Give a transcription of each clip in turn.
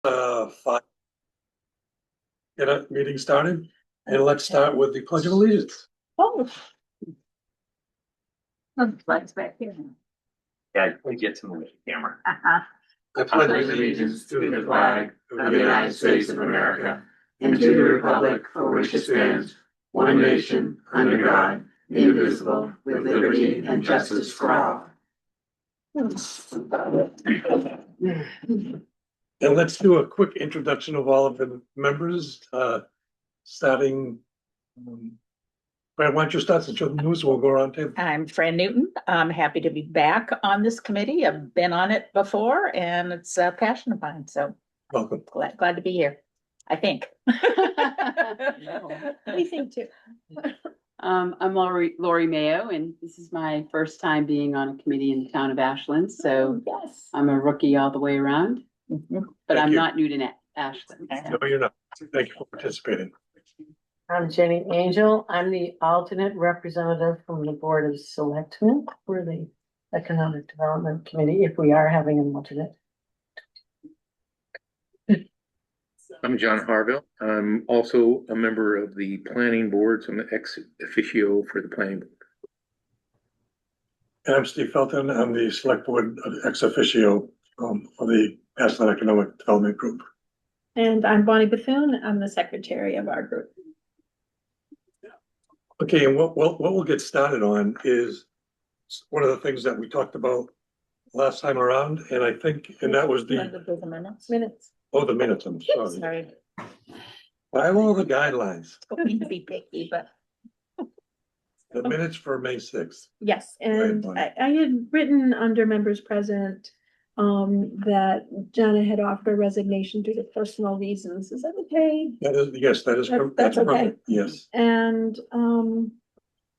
Five. Get a meeting started, and let's start with the Pledge of Allegiance. Oh. Flags back here. Yeah, we get to move the camera. I pledge allegiance to the flag of the United States of America and to the republic for which it stands, one nation, under God, indivisible, with liberty and justice for all. And let's do a quick introduction of all of the members, starting. Fran, why don't you start since you're the news, we'll go around table. I'm Fran Newton. I'm happy to be back on this committee. I've been on it before and it's a passion of mine, so Welcome. glad to be here, I think. We think too. I'm Lori Mayo, and this is my first time being on a committee in the town of Ashland, so Yes. I'm a rookie all the way around, but Thank I'm you. not new to Ashland. No, you're not. Thank you for participating. I'm Jenny Angel. I'm the alternate representative from the Board of Selectmen for the Economic Development Committee, if we are having an alternate. I'm John Harville. I'm also a member of the planning board, so I'm the ex officio for the planning board. And I'm Steve Felton. I'm the select board ex officio for the Ashland Economic Development Group. And I'm Bonnie Bethune. I'm the secretary of our group. Okay, and what we'll get started on is one of the things that we talked about last time around, and I think, and that was The minutes. Minutes. the minutes, I'm sorry. Sorry, Follow the guidelines, don't mean to be picky, but the minutes for May sixth. Yes, and Right, I had written under members present that Jana had offered a resignation due to personal reasons. Is that okay? That is, yes, that is, That's okay. perfect, yes. And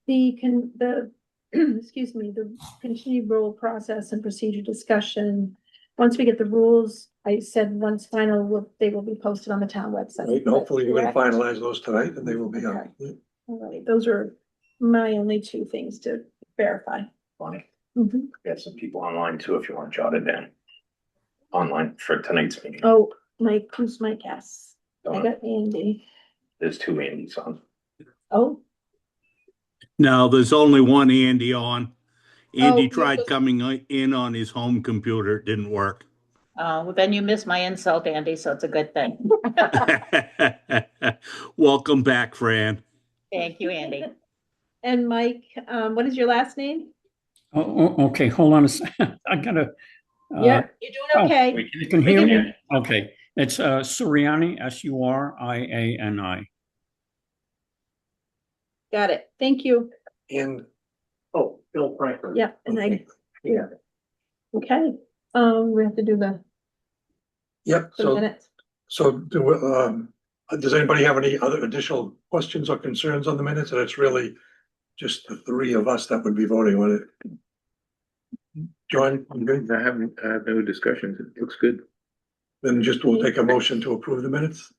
the excuse me, the continued rule process and procedure discussion. Once we get the rules, I said once final, they will be posted on the town website. Right, and hopefully we're gonna Correct? finalize those tonight and they will be on. All right, those are my only two things to verify. Bonnie, Mhm. we have some people online too, if you want to jot it down. Online for tonight's meeting. Oh, Mike, who's my guess? I got Andy. There's two Andys on. Oh, No, there's only one Andy on. Andy Oh, tried yes. coming in on his home computer. It didn't work. well, then you missed my insult, Andy, so it's a good thing. Welcome back, Fran. Thank you, Andy. and Mike, what is your last name? Okay, hold on a second. I gotta. Yeah, you're doing okay. You can hear me? Okay, it's Suriani, Suriani. Got it. Thank you. And Bill Franklin. Yeah, and yeah, okay, we have to do the yep, so minutes. does anybody have any other additional questions or concerns on the minutes? And it's really just the three of us that would be voting on it. John, you good? I have no discussions. It looks good. Then just we'll take a motion to approve the minutes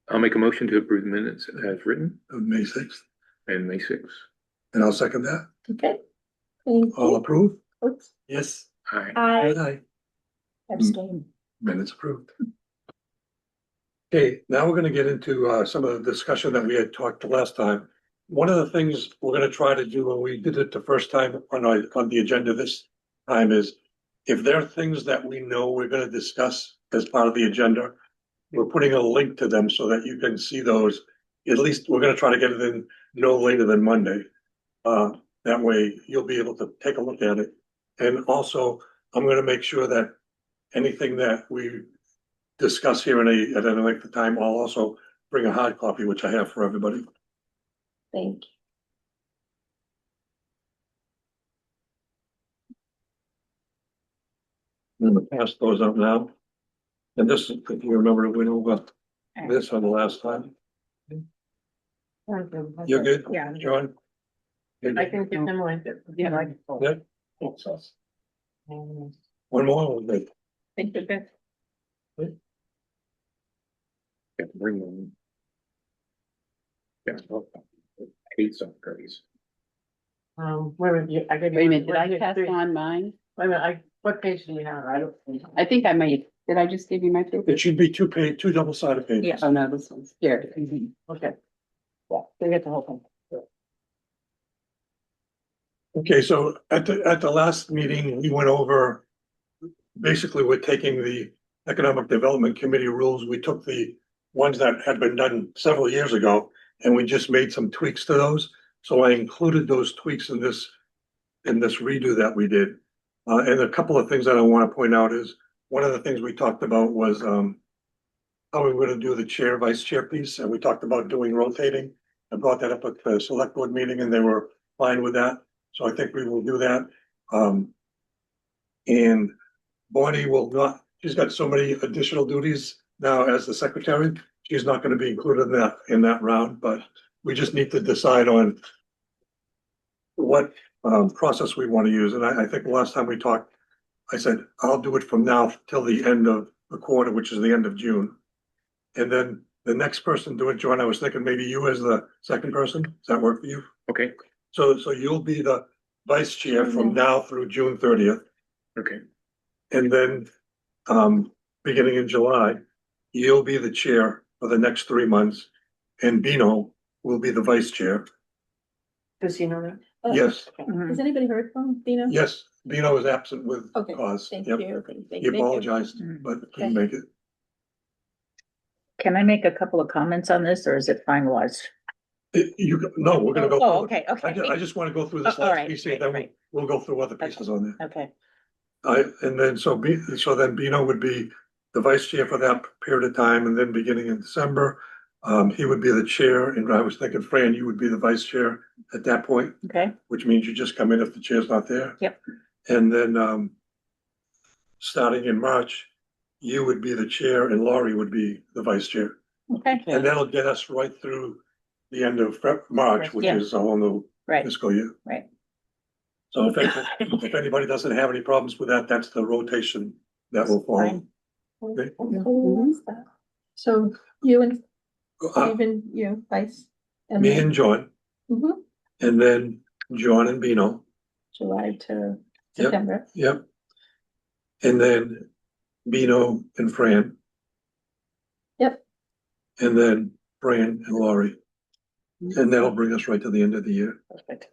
I'll make a motion to approve the minutes as written of May sixth, and May 6th. and I'll second that. Okay. Thank All you. approve? Oops. Yes. Aye. I, Abstain. Minutes approved. Okay, now we're gonna get into some of the discussion that we had talked last time. One of the things we're gonna try to do when we did it the first time on the agenda this time is if there are things that we know we're gonna discuss as part of the agenda, we're putting a link to them so that you can see those. At least we're gonna try to get it in no later than Monday. That way you'll be able to take a look at it. And also, I'm gonna make sure that anything that we discuss here at any length of time, I'll also bring a hard copy, which I have for everybody. thank I'm gonna pass those up now. And this, if you remember, we went over this on the last time. You're good? Yeah. John? I can give them one. Yeah. Yeah? One more, or good? Thank you. Good. Got to bring them. Yeah. I hate some curries. Wait a minute, I gave you. Wait a minute, did one, I two, pass three. on mine? Wait a minute, what page do you have? I don't. I think I might Did I just give you my paper? It should be two double-sided pages. Yeah. Oh, no, this one's here. Okay. Yeah, they get the whole thing. Okay, so at the last meeting, we went over, basically, we're taking the Economic Development Committee rules. We took the ones that had been done several years ago, and we just made some tweaks to those. So I included those tweaks in this redo that we did. And a couple of things that I want to point out is, one of the things we talked about was, how we were gonna do the chair, vice chair piece, and we talked about doing rotating. I brought that up at the select board meeting and they were fine with that, so I think we will do that. And Bonnie will not, she's got so many additional duties now as the secretary. She's not gonna be included in that round, but we just need to decide on what process we want to use. And I think the last time we talked, I said, I'll do it from now till the end of the quarter, which is the end of June. And then the next person do it, John, I was thinking maybe you as the second person. Does that work for you? Okay, So you'll be the vice chair from now through June 30th. okay. And then, beginning in July, you'll be the chair for the next 3 months. And Bino will be the vice chair. Does he know that? Yes, Has anybody heard from Dina? yes, Bino is absent with Okay, cause. Thank Yep. you. He apologized, Mm. but couldn't make it. Can I make a couple of comments on this, or is it finalized? No, we're gonna go. Oh, through it. okay, okay. I just wanna go through this Oh, all last right, piece, and then right. we'll go through other pieces on there. Okay, And then, so then Bino would be the vice chair for that period of time, and then beginning in December, he would be the chair, and I was thinking, Fran, you would be the vice chair at that point, okay, which means you just come in if the chair's not there. Yep. And then, starting in March, you would be the chair and Laurie would be the vice chair. okay, And that'll get us right through the end of March, which Yeah. is a whole new right, fiscal year. right. So if anybody doesn't have any problems with that, that's the rotation that will follow. Fine. Okay. So you and Uh, even you, Vice. Me and John, Mhm. and then John and Bino, July to Yep. September. yep. And then Bino and Fran. Yep. And then Fran and Laurie. And that'll bring us right to the end of the year. Perfect.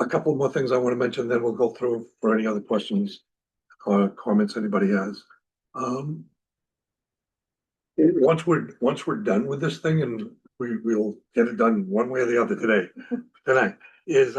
A couple more things I want to mention, then we'll go through for any other questions or comments anybody has. Once we're done with this thing, and we'll get it done one way or the other tonight, is,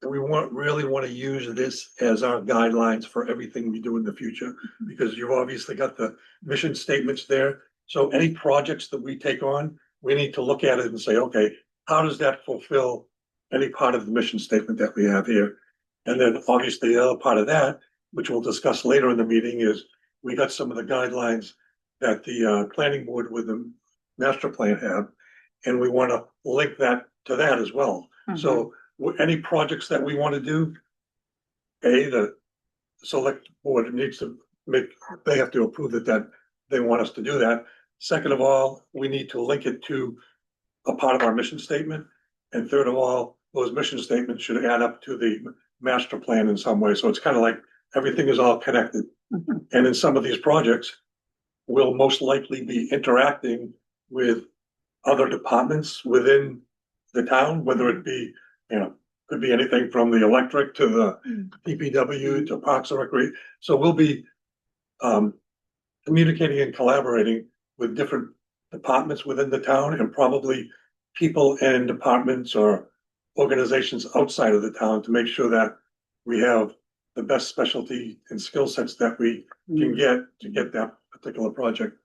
we really want to use this as our guidelines for everything we do in the future, because you've obviously got the mission statements there. So any projects that we take on, we need to look at it and say, okay, how does that fulfill any part of the mission statement that we have here? And then obviously the other part of that, which we'll discuss later in the meeting, is we got some of the guidelines that the planning board with the master plan have, and we want to link that to that as well. So any projects that we want to do, the select board needs to they have to approve that they want us to do that. Second of all, we need to link it to a part of our mission statement. And third of all, those mission statements should add up to the master plan in some way. So it's kind of like everything is all connected. And in some of these projects, we'll most likely be interacting with other departments within the town, whether it be, could be anything from the electric to the DPW to Parks and Recreation. So we'll be communicating and collaborating with different departments within the town, and probably people and departments or organizations outside of the town, to make sure that we have the best specialty and skill sets that we can get to get that particular project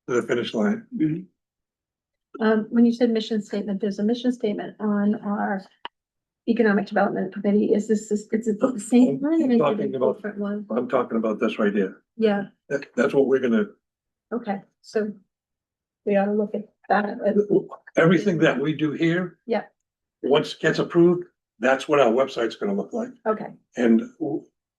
to the finish line. When you said mission statement, there's a mission statement on our Economic Development Committee. Is it the same one? or is it a Talking about- different one? I'm talking about this right here. Yeah, That's what we're gonna, okay, so we ought to look at that. everything that we do here. Yeah. Once it gets approved, that's what our website's gonna look like. Okay, And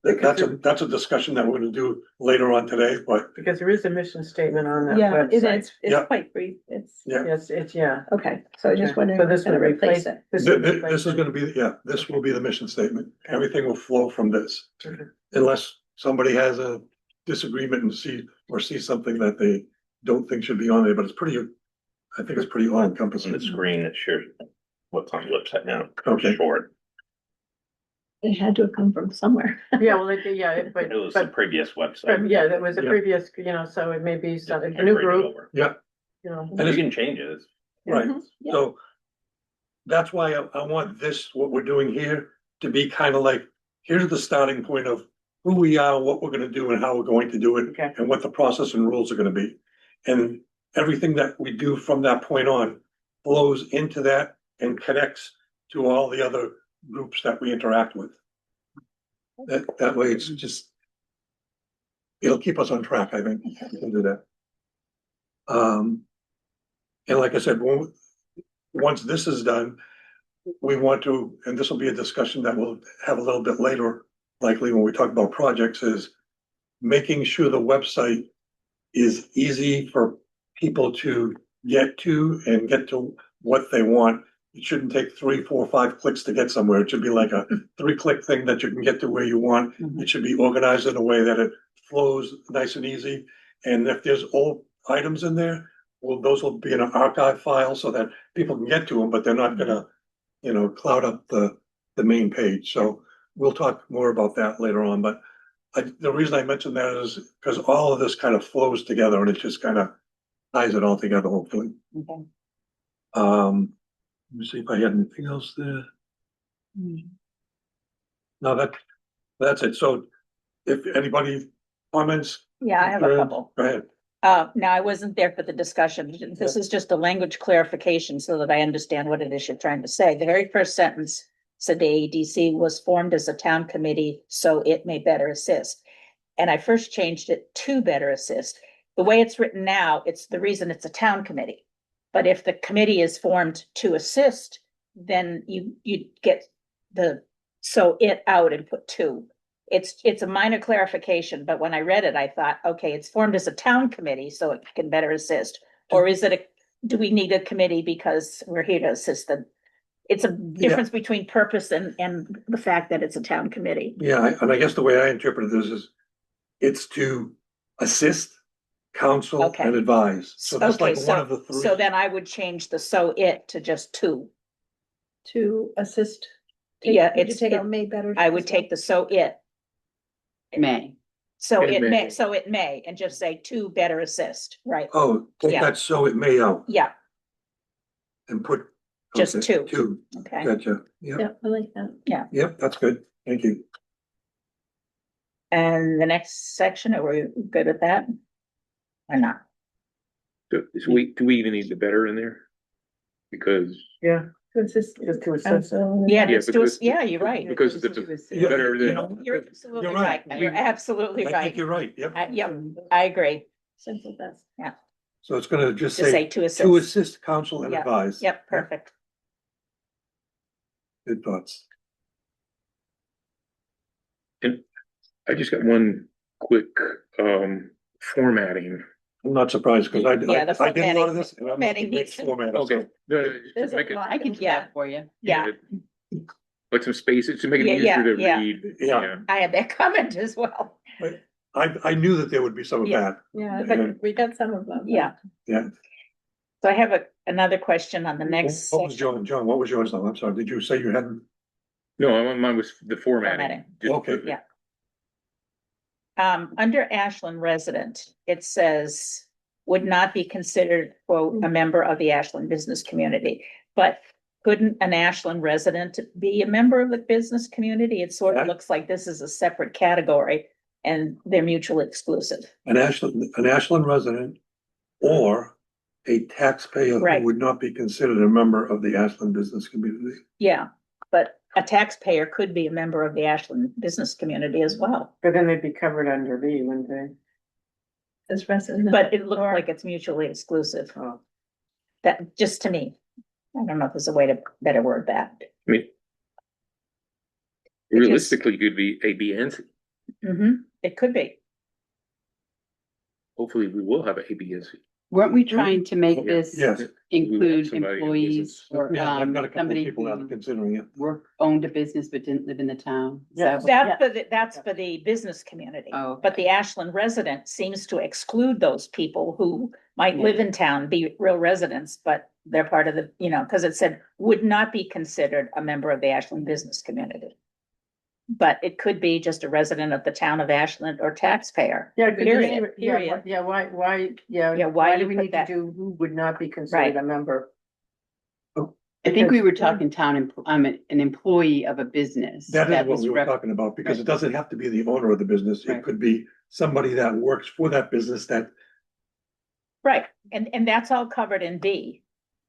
That's a discussion that we're gonna do later on today, but Because there is a mission statement on that Yeah, website. it's Yeah. quite brief. It's, yeah. Yes, it's, yeah. okay, so I just Okay. wondering. So if this it's gonna would replace it. This Th- would th- replace This is it. gonna be, yeah, this will be the mission statement. Everything will flow from this. Okay. Unless somebody has a disagreement and see something that they don't think should be on there, but it's pretty, I think it's pretty all On encompassing. the screen that shows what's on the website now. Okay. Short. It had to have come from somewhere. Yeah, well, but, It was the but, previous website. yeah, that was a Yeah. previous, so it may be some, a You can new bring it group, over. you know. And You it's, can change it. right, Mhm, yeah. so that's why I want this, what we're doing here, to be kind of like, here's the starting point of who we are, what we're gonna do and how we're going to do it, Okay. and what the process and rules are gonna be. And everything that we do from that point on flows into that and connects to all the other groups that we interact with. That way it's just, it'll keep us on track, I think, we can do that. And like I said, once this is done, we want to, and this will be a discussion that we'll have a little bit later, likely when we talk about projects, is making sure the website is easy for people to get to and get to what they want. It shouldn't take 3, 4, 5 clicks to get somewhere. It should be like a 3-click thing that you can get to where you want. It should be organized in a way that it flows nice and easy. And if there's old items in there, well, those will be in an archive file so that people can get to them, but they're not gonna, cloud up the main page. So we'll talk more about that later on, but the reason I mentioned that is because all of this kind of flows together and it just kind of ties it all together, hopefully. Okay. Let me see if I had anything else there. No, that's it. So if anybody comments, Yeah, I have a Go couple. ahead. Now I wasn't there for the discussion. This is just a language clarification so that I understand what it is you're trying to say. The very first sentence said the AEDC was formed as a town committee, so it may better assist. And I first changed it to better assist. The way it's written now, it's the reason it's a town committee. But if the committee is formed to assist, then you get the, so it out and put to. It's a minor clarification, but when I read it, I thought, okay, it's formed as a town committee, so it can better assist. Or is it do we need a committee because we're here to assist them? It's a difference between purpose and the fact that it's a town committee. Yeah, and I guess the way I interpret this is it's to assist, counsel, Okay. and advise. So that's Okay, like one of the three. so then I would change the so it to just to. To assist. Yeah, Did you it's, take out made better? I would take the so it. May. So It it may. may, so it may, and just say to better assist, right? Oh, take Yeah. that so it may out Yeah, and put. Just okay, two. Two, okay. gotcha. Yep, Yeah, I like that. yep, that's good. Thank you. And the next section, are we good with that? Or not? Do we even need the better in there? Because, Yeah, To assist. just to assist. Yeah, Yeah, just to, because- yeah, you're right. because the Yeah, better you than, know, You're absolutely You're right. right. You're absolutely I think right. you're right, yep. Yep, I agree. Simple best. So it's gonna just Just say say to to assist. assist, counsel, and Yeah. advise. Yep, perfect. Good thoughts. I just got one quick, formatting. I'm not surprised because Yeah, the I did a lot of formatting- this. and I'm formatting looking at needs to- format, Okay. so- There's a I can, lot. I can do that for you. Yeah, Like some spaces to make it Yeah, easier to yeah. read. Yeah. I had that comment as well. I knew that there would be some of Yeah. that. Yeah, But- but we got some of them. Yeah. Yeah. So I have another question on the next. What was section. John, what was yours now? I'm sorry, did you say you hadn't? No, mine was the formatting. Formatting. Just Okay. the- Yeah. Under Ashland resident, it says would not be considered, quote, a member of the Ashland business community. But couldn't an Ashland resident be a member of the business community? It sort of Yeah. looks like this is a separate category and they're mutually exclusive. An Ashland resident or a taxpayer Right. who would not be considered a member of the Ashland business community. Yeah, but a taxpayer could be a member of the Ashland business community as well. But then they'd be covered under B, wouldn't they? As resident. But it looked like it's mutually exclusive. Oh. That, just to me. I don't know if there's a way to better word that. I mean, realistically, it could be A, B, and C. It could be. Hopefully we will have a ABS. Weren't we trying to make this Yes. include Somebody in employees business. or Yeah, I've got a couple of somebody people that are who considering it. owned a business but didn't live in the town? Is Yeah. that- That's for the business community. Oh, But the Ashland resident seems to exclude those people who might live in town, be real residents, but they're part of the, because it said would not be considered a member of the Ashland business community. But it could be just a resident of the town of Ashland or taxpayer. Yeah, good. Period, Yeah, period. yeah, why, Yeah, why why you do we put need to that? do who would not be considered a member? I think we were talking I'm an employee of a business. That is what was we were rep- talking about, because it Right. doesn't have to be the owner of the business. It Right. could be somebody that works for that business that, Right, and that's all covered in B.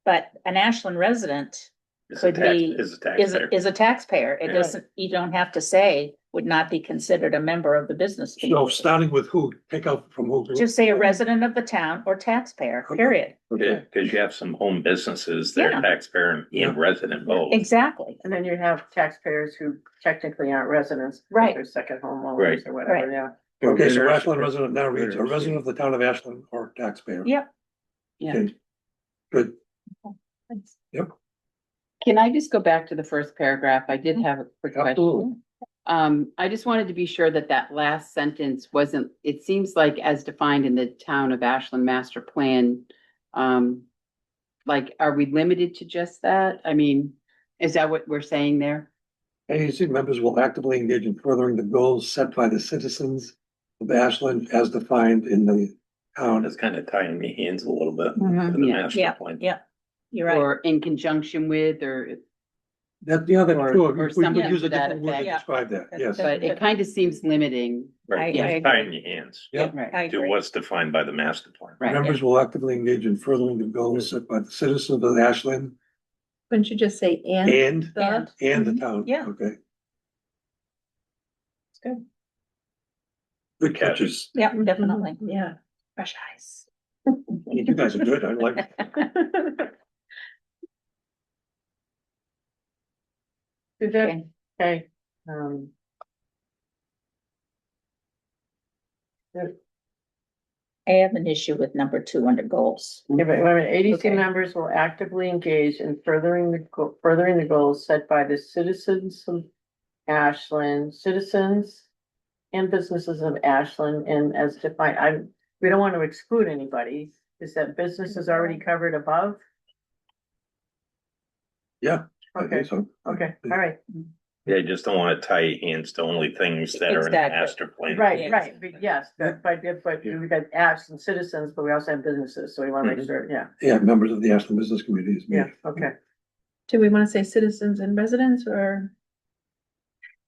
But an Ashland resident Is a could tax, be, is a taxpayer. is a taxpayer. It Yeah. doesn't, you don't have to say would not be considered a member of the business. so community. starting with who, take out from who. Just say a resident of the town or taxpayer, Okay. period. Okay. Cause you have some home businesses, they're Yeah. taxpayer and resident both. Exactly. And then you have taxpayers who technically aren't residents. because Right. They're second homeowners Right. or whatever, Right. yeah. Okay, so Very Ashland interesting. resident now reads a Very resident of the town of Ashland or taxpayer. Yep. Yeah. Okay. Good. Can I just go back to the first paragraph? I did have a quick Absolutely. question. I just wanted to be sure that that last sentence wasn't, it seems like as defined in the town of Ashland master plan. Like, are we limited to just that? I mean, is that what we're saying there? AEC members will actively engage in furthering the goals set by the citizens of Ashland as defined in the town. It's kind of tying me hands a little bit for Mhm. the Yeah. master Yeah, plan. yeah, you're right. Or in conjunction with, or, That, yeah, that's Or- true. or We could something use a to that different word to effect. Yeah. describe that, yes. That's- but it kind of seems limiting. Right, I it's agree. tying your hands Yeah. Right. I to agree. what's defined by the master plan. Right. Members will actively engage in furthering the goals set by the citizens of Ashland Couldn't you just say and and, the? and the Mhm. town. Yeah. Okay. It's good. Good catches. Yeah, definitely. Yeah. Fresh eyes. You guys are good. I like. Is that, Okay. okay, I have an issue with number 2 under goals. yeah, but wait a minute, ADC Okay. members will actively engage in furthering the goals set by the citizens of Ashland, citizens and businesses of Ashland, and as defined, we don't want to exclude anybody. Is that business is already covered above? Yeah. I Okay, think so. okay, all right, Yeah, you just don't want to tie your hands to only things that are in the Exactly. master plan. right, Yeah. right, but yes, but we got Ashland citizens, but we also have businesses, so we want to make sure, yeah, Yeah, members of the Ashland business community is me. yeah, okay. Do we want to say citizens and residents or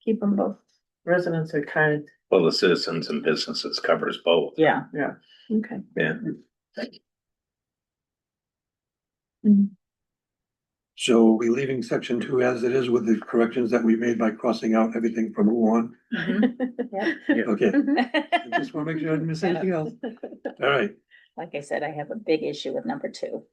keep them both? Residents are kind of, Well, the citizens and businesses covers both. Yeah. Okay. Yeah. So are we leaving section 2 as it is with the corrections that we made by crossing out everything from who on? Okay, I just want to make sure I didn't miss anything else. All right, Like I said, I have a big issue with number 2.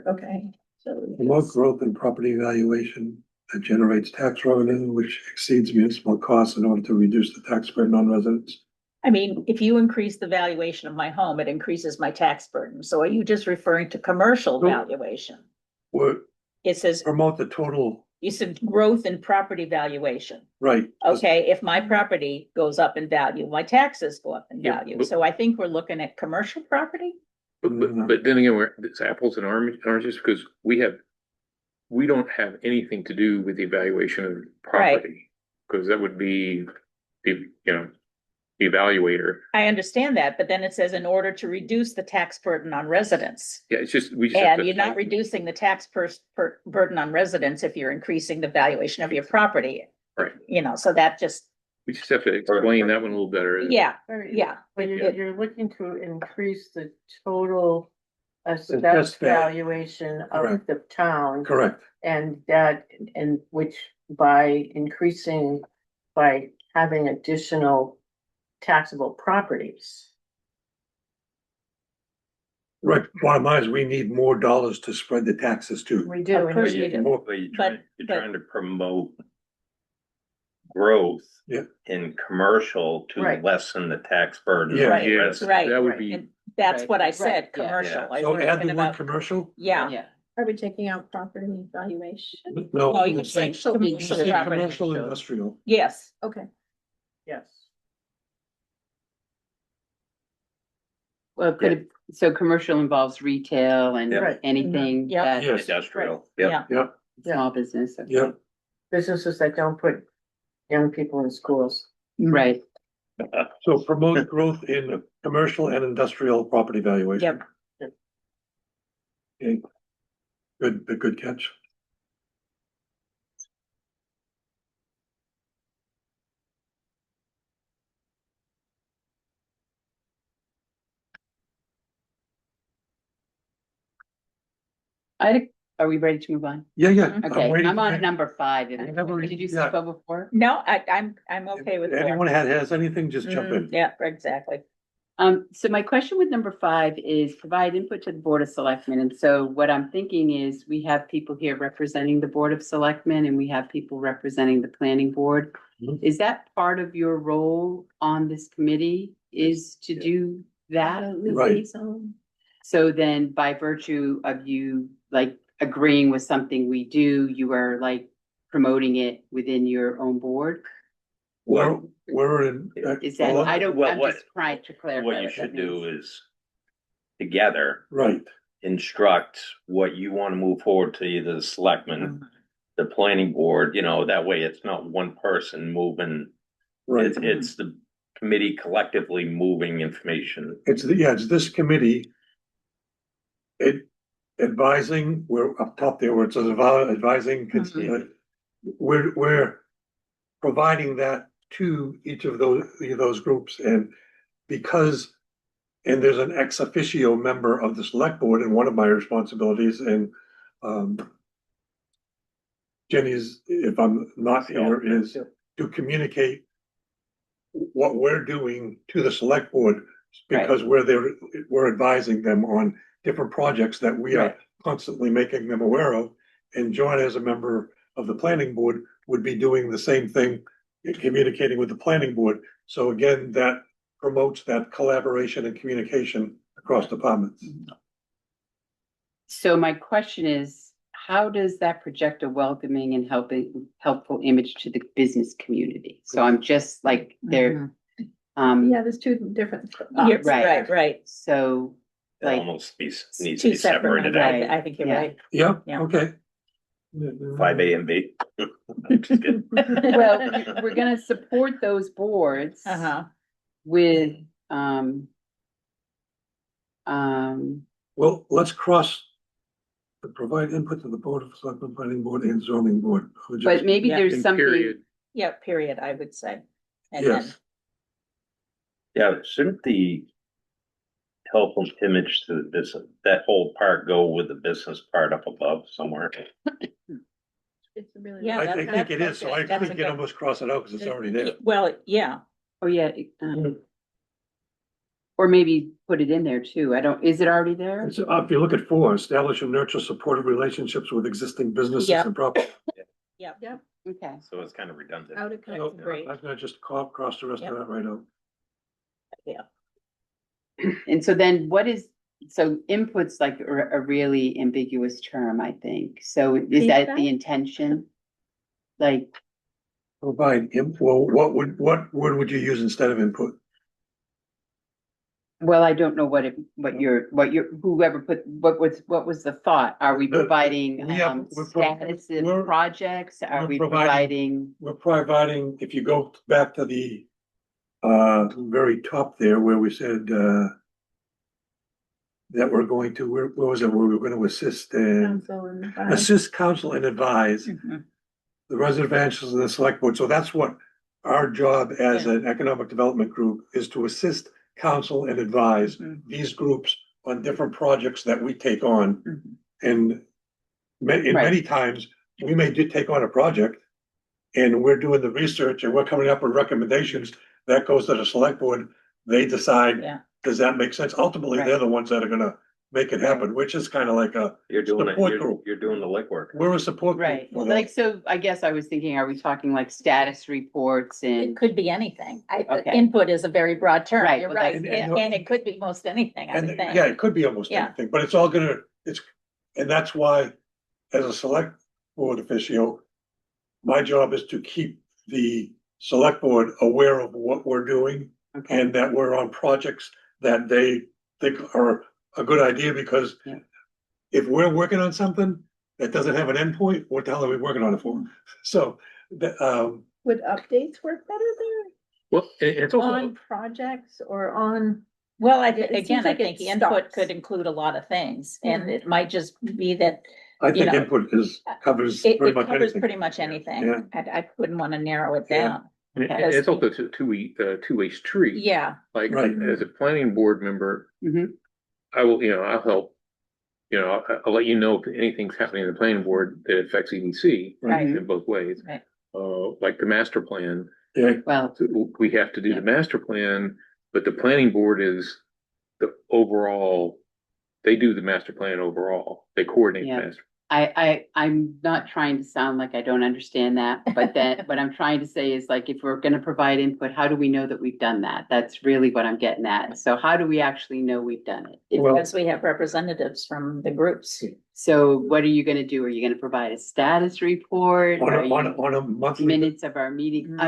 Okay, so. promote growth in property valuation that generates tax revenue which exceeds municipal costs in order to reduce the tax burden on residents. I mean, if you increase the valuation of my home, it increases my tax burden. So are you just referring to commercial Nope. valuation? Or It says, promote the total, you said growth in property valuation. right? Okay, if my property goes up in value, my taxes go up in Yeah, value. but- So I think we're looking at commercial property. But then again, it's apples and oranges because we don't have anything to do with the evaluation of property. Because that would be, the evaluator. I understand that, but then it says in order to reduce the tax burden on residents. Yeah, it's just, we just. have And to- you're not reducing the tax burden on residents if you're increasing the valuation of your property. Right. So that just, We just have to explain that one a little better. yeah, yeah, but It- you're looking to increase the total Assessed assessed value. valuation of Correct. the town. Correct. And which by having additional taxable properties. Right, bottom line is we need more dollars to spread the taxes to. We do. Of and course we- you do. But you're But- trying to promote growth. Yeah. In commercial to Right. lessen the tax burden. Yeah. on Right, Yes, right, that would right. be, And that's Right, what I right, said, yeah. commercial. Yeah. I So was add the talking word about, commercial? yeah. Yeah. Are we taking out property valuation? No. No, you can it's say like- commercial just say property. commercial industrial. Yes, Okay, Yes. Well, could it, so commercial involves retail and Right. anything Yep. that, Yes, Industrial, yeah. yeah. small business. okay. yeah, Businesses that don't put young people in schools. Right, so promote growth in commercial and industrial property valuation. Yep. Okay. Good catch. are we ready to move on? Yeah, yeah. Okay, waiting I'm for- on number 5. I never- Did you yeah. skip over 4? No, I'm okay with If anyone four. has anything, just jump in. Yeah, exactly. So my question with number 5 is provide input to the Board of Selectmen. And so what I'm thinking is we have people here representing the Board of Selectmen and we have people representing the Planning Board. Mhm. Is that part of your role on this committee is to do that? Right. So then by virtue of you like agreeing with something we do, you are like promoting it within your own board? We're in. Is that, well, I don't, well, I'm what- just trying to clarify. What you that should means. do is together Right, instruct what you want to move forward to either the selectmen, the planning board, that way it's not one person moving. right. It's the committee collectively moving information. It's this committee. Advising, we're up top there where it says advising, Mhm. we're providing that to each of those groups and because. And there's an ex officio member of the select board and one of my responsibilities and, Jenny's, if I'm not here, is to communicate what we're doing to the select board because we're advising them on different projects that we are Right. constantly making them aware of. And John, as a member of the planning board, would be doing the same thing, communicating with the planning board. So again, that promotes that collaboration and communication across departments. So my question is, how does that project a welcoming and helpful image to the business community? So I'm just like, there, Yeah, there's two different. You're right. right. So It like, almost needs to Two be separate, separated right. out. I think you're Yeah. right. Yeah, Yeah. okay. 5A and B. Just kidding. well, we're gonna support those boards Uh-huh. with, Well, let's cross. To provide input to the Board of Selectmen, Planning Board and Zoning Board. but maybe Yeah. there's in something, period, Yeah, period, I would say. And then, Yes, Yeah, shouldn't the helpful image to the business, that whole part go with the business part up above somewhere? It's really. Yeah, I that- think it is, so I that's a think you good- almost cross it out because it's already there. well, yeah, oh yeah. Or maybe put it in there too. Is it already there? It's, if you look at 4, establish and nurture supportive relationships with existing businesses Yep. and property. Okay. So it's kind of redundant. Out of. So, great. I'm gonna just cross the rest of that right out. And so then so input's like a really ambiguous term, I think. So is that the Feedback? intention? Like, Provide well, what word would you use instead of input? well, I don't know what whoever what was the thought? Are we providing we have- status we're- of projects? Are we're we providing- providing? We're providing, if you go back to the very top there where we said that we're going to, where was it, where we were gonna assist and assist counsel and advise Mhm. the residentials and the select board. So that's what our job as an economic development group is to assist counsel and advise Mhm. these groups on different projects that we take on. Mhm. And many times, we may take on a project and we're doing the research and we're coming up with recommendations that goes to the select board. They decide, Yeah. does that make sense? Ultimately, Right. they're the ones that are gonna make it happen, which is kind of like You're doing it, Support group. you're doing the legwork. we're a support group Right, for like, that. so I guess I was thinking, are we talking like status reports It and, could be anything. Okay. Input is a very broad term. Right, You're well, right. that's- And it could be most anything, I would And think. yeah, it could be almost Yeah. anything, but and that's why, as a select board officio, my job is to keep the select board aware of what we're doing okay, and that we're on projects that they think are a good idea, because Yeah. if we're working on something that doesn't have an endpoint, what the hell are we working on it for? So, Would updates work better there Well, it's also, on projects or on? Well, It seems again, I like it think input stops. could include a lot of things, and Mhm. it might just be that I think You know, input covers it, pretty it much covers anything. pretty much Yeah. anything. I wouldn't want to narrow it Yeah. down. it's also a two-way street. Yeah, Like, Right. as a planning board member, Mhm. I'll help. I'll let you know if anything's happening in the planning board that affects EDC Right. in both ways. Right. Like the master plan, Yeah, well, we have to do Yeah. the master plan, but the planning board is the overall, they do the master plan overall. They coordinate the Yeah. master. I'm not trying to sound like I don't understand that, but then, what I'm trying to say is like, if we're gonna provide input, how do we know that we've done that? That's really what I'm getting at. So how do we actually know we've done it? Well- because we have representatives from the groups. So what are you gonna do? Are you gonna provide a status report? on Are a, you- on a monthly, Minutes of our meeting?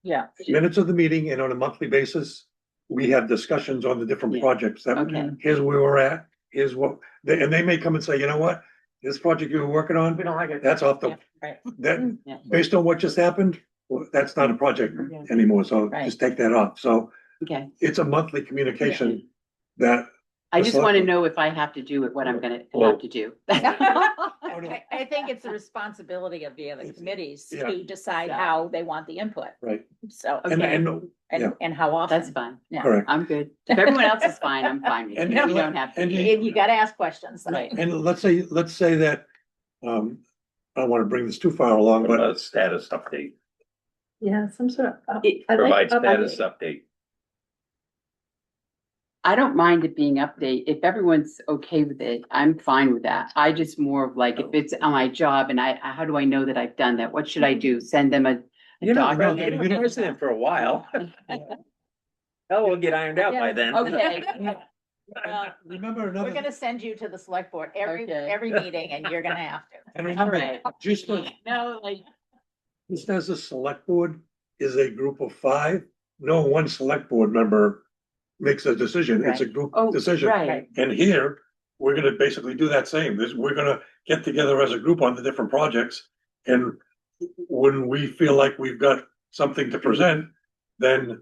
Yeah, minutes of the meeting, and on a monthly basis, we have discussions on the different Yeah. projects that, Okay, here's where we're at, here's what, and they may come and say, you know what? This project you were working on, We don't like it. that's off yeah, the, right, that, Yeah. based on what just happened, well, that's not a project Yeah. anymore, so Right. just take that off. So okay. it's a monthly communication that, I The just select wanna board. know if I have to do it, what I'm gonna Well- have to do. I think it's the responsibility of the other committees Yeah. to decide Yeah. how they want the input, right, so, and, Okay. and, yeah. and how often. That's fine. Yeah. correct. I'm good. If everyone else is fine, I'm fine with it. And- You don't have to. and be. And you gotta ask questions, right? And let's say that, I don't wanna bring this too far along, What but about status update? Yeah, some sort of. It- I like Provide status update. update. I don't mind it being update. If everyone's okay with it, I'm fine with that. I just more of like, if it's on my job and how do I know that I've done that? What should I do? Send them a document? you know- president for a while. Oh, we'll get ironed out by then. Okay. Well, remember We're another, gonna send you to the select board Okay. every meeting, and you're gonna have to. and All remember, right. just as, No, like, just as a select board is a group of 5, no one select board member makes a decision, it's a group oh, decision. right. And here, we're gonna basically do that same, we're gonna get together as a group on the different projects. And when we feel like we've got something to present, then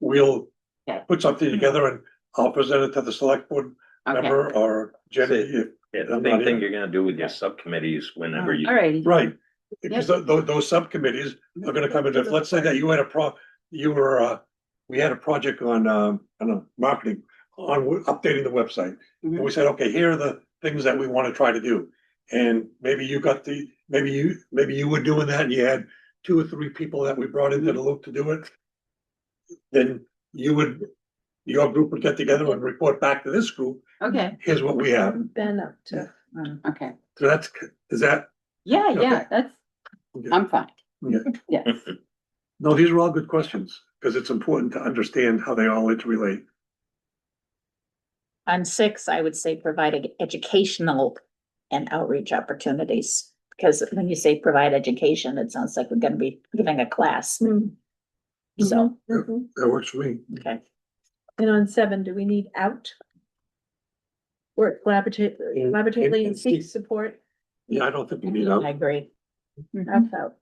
we'll Okay. put something together and I'll present it to the select board Okay, member or Jenny, if, Yeah, the I'm same not thing here. you're gonna do with your subcommittees whenever you. all righty. right. Because those subcommittees are gonna come in, if, let's say that you had we had a project on, I don't know, marketing, on updating the website. And we said, okay, here are the things that we wanna try to do. And maybe you were doing that and you had 2 or 3 people that we brought into the loop to do it. Then your group would get together and report back to this group, Okay, here's what we have. Been up to. okay. So is that, Yeah, Okay. yeah, I'm fine. Yeah. Yes. no, these are all good questions, because it's important to understand how they all interrelate. On 6, I would say provide educational and outreach opportunities, because when you say provide education, it sounds like we're gonna be giving a class, so, Mhm. That works for me. okay. And on 7, do we need out? Work collaboratively and seek support. Yeah, I don't think we need I out. agree. Mhm. That's out.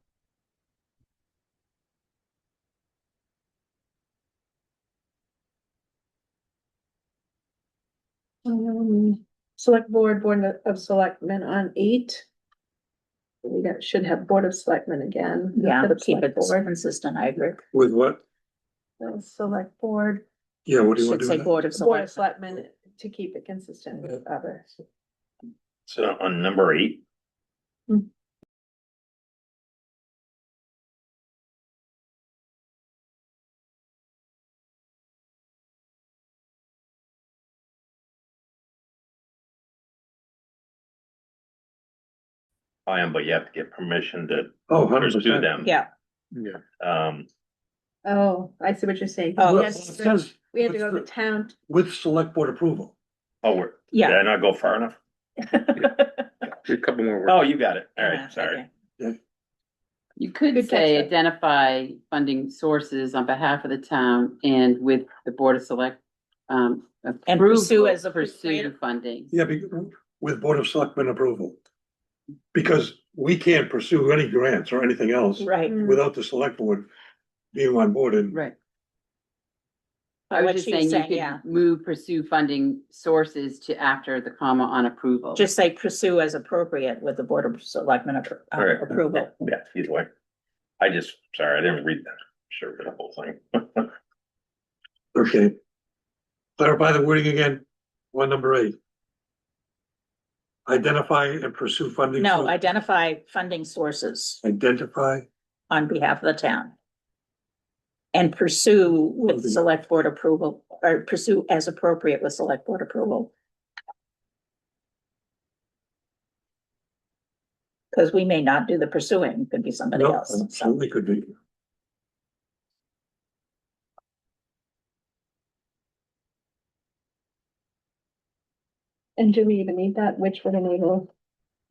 Select board of selectmen on 8. Should have board of selectmen again. Yeah, instead of keep it select board. consistent, I agree. With what? Select board, Yeah, what do you want Should to say do? board of board of selectmen. selectmen to keep it consistent with others. So on number 8. I am, but you have to get permission to Oh, 100%. pursue them. Yeah, Yeah. Oh, I see what you're saying. Oh, We Well, had it to says we had to with go to the- town. With select board approval. Oh, we're, Yeah. did I not go far enough? A couple more words. Oh, you got it. All Yeah, right, sorry. okay. You could Good say catch, though. identify funding sources on behalf of the town and with the Board of Select. And pursue as Pursue appropriate. funding. Yeah, with board of selectmen approval. Because we can't pursue any grants or anything else Right. Mm. without the select board being on board and. Right. I was What just she was saying saying, you yeah. could move pursue funding sources to after the comma on approval. Just say pursue as appropriate with the Board of Selectmen Right. approval. Yeah, either way. Sorry, I didn't read that. Sure, read the whole thing. Okay. Clarify the wording again, one number 8. Identify and pursue funding. No, sources. identify funding sources Identify, on behalf of the town. And pursue with Okay. select board approval, or pursue as appropriate with select board approval. Because we may not do the pursuing, it could be somebody no, else. So, absolutely could be. And do we even need that? Which would enable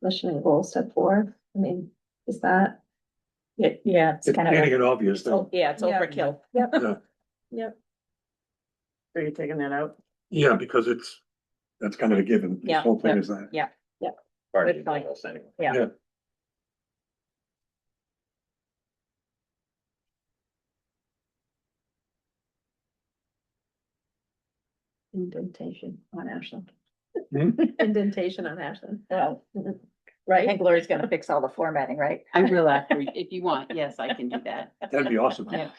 mission and goal set forth? I mean, is that? yeah, it's It's kind of, getting it obvious, though. yeah, it's Yeah. overkill. Yep. Yeah. Yep. Are you taking that out? Yeah, because that's kind of a given. This Yeah, whole thing yeah. is that. Part of Good the point. goals anyway. Yeah. Yeah. Indentation on Ashland. Hmm? Indentation on Ashland, Well, I right? think Lori's gonna fix all the formatting, right? I will after, if you want, yes, I can do that. That'd be awesome. Yeah.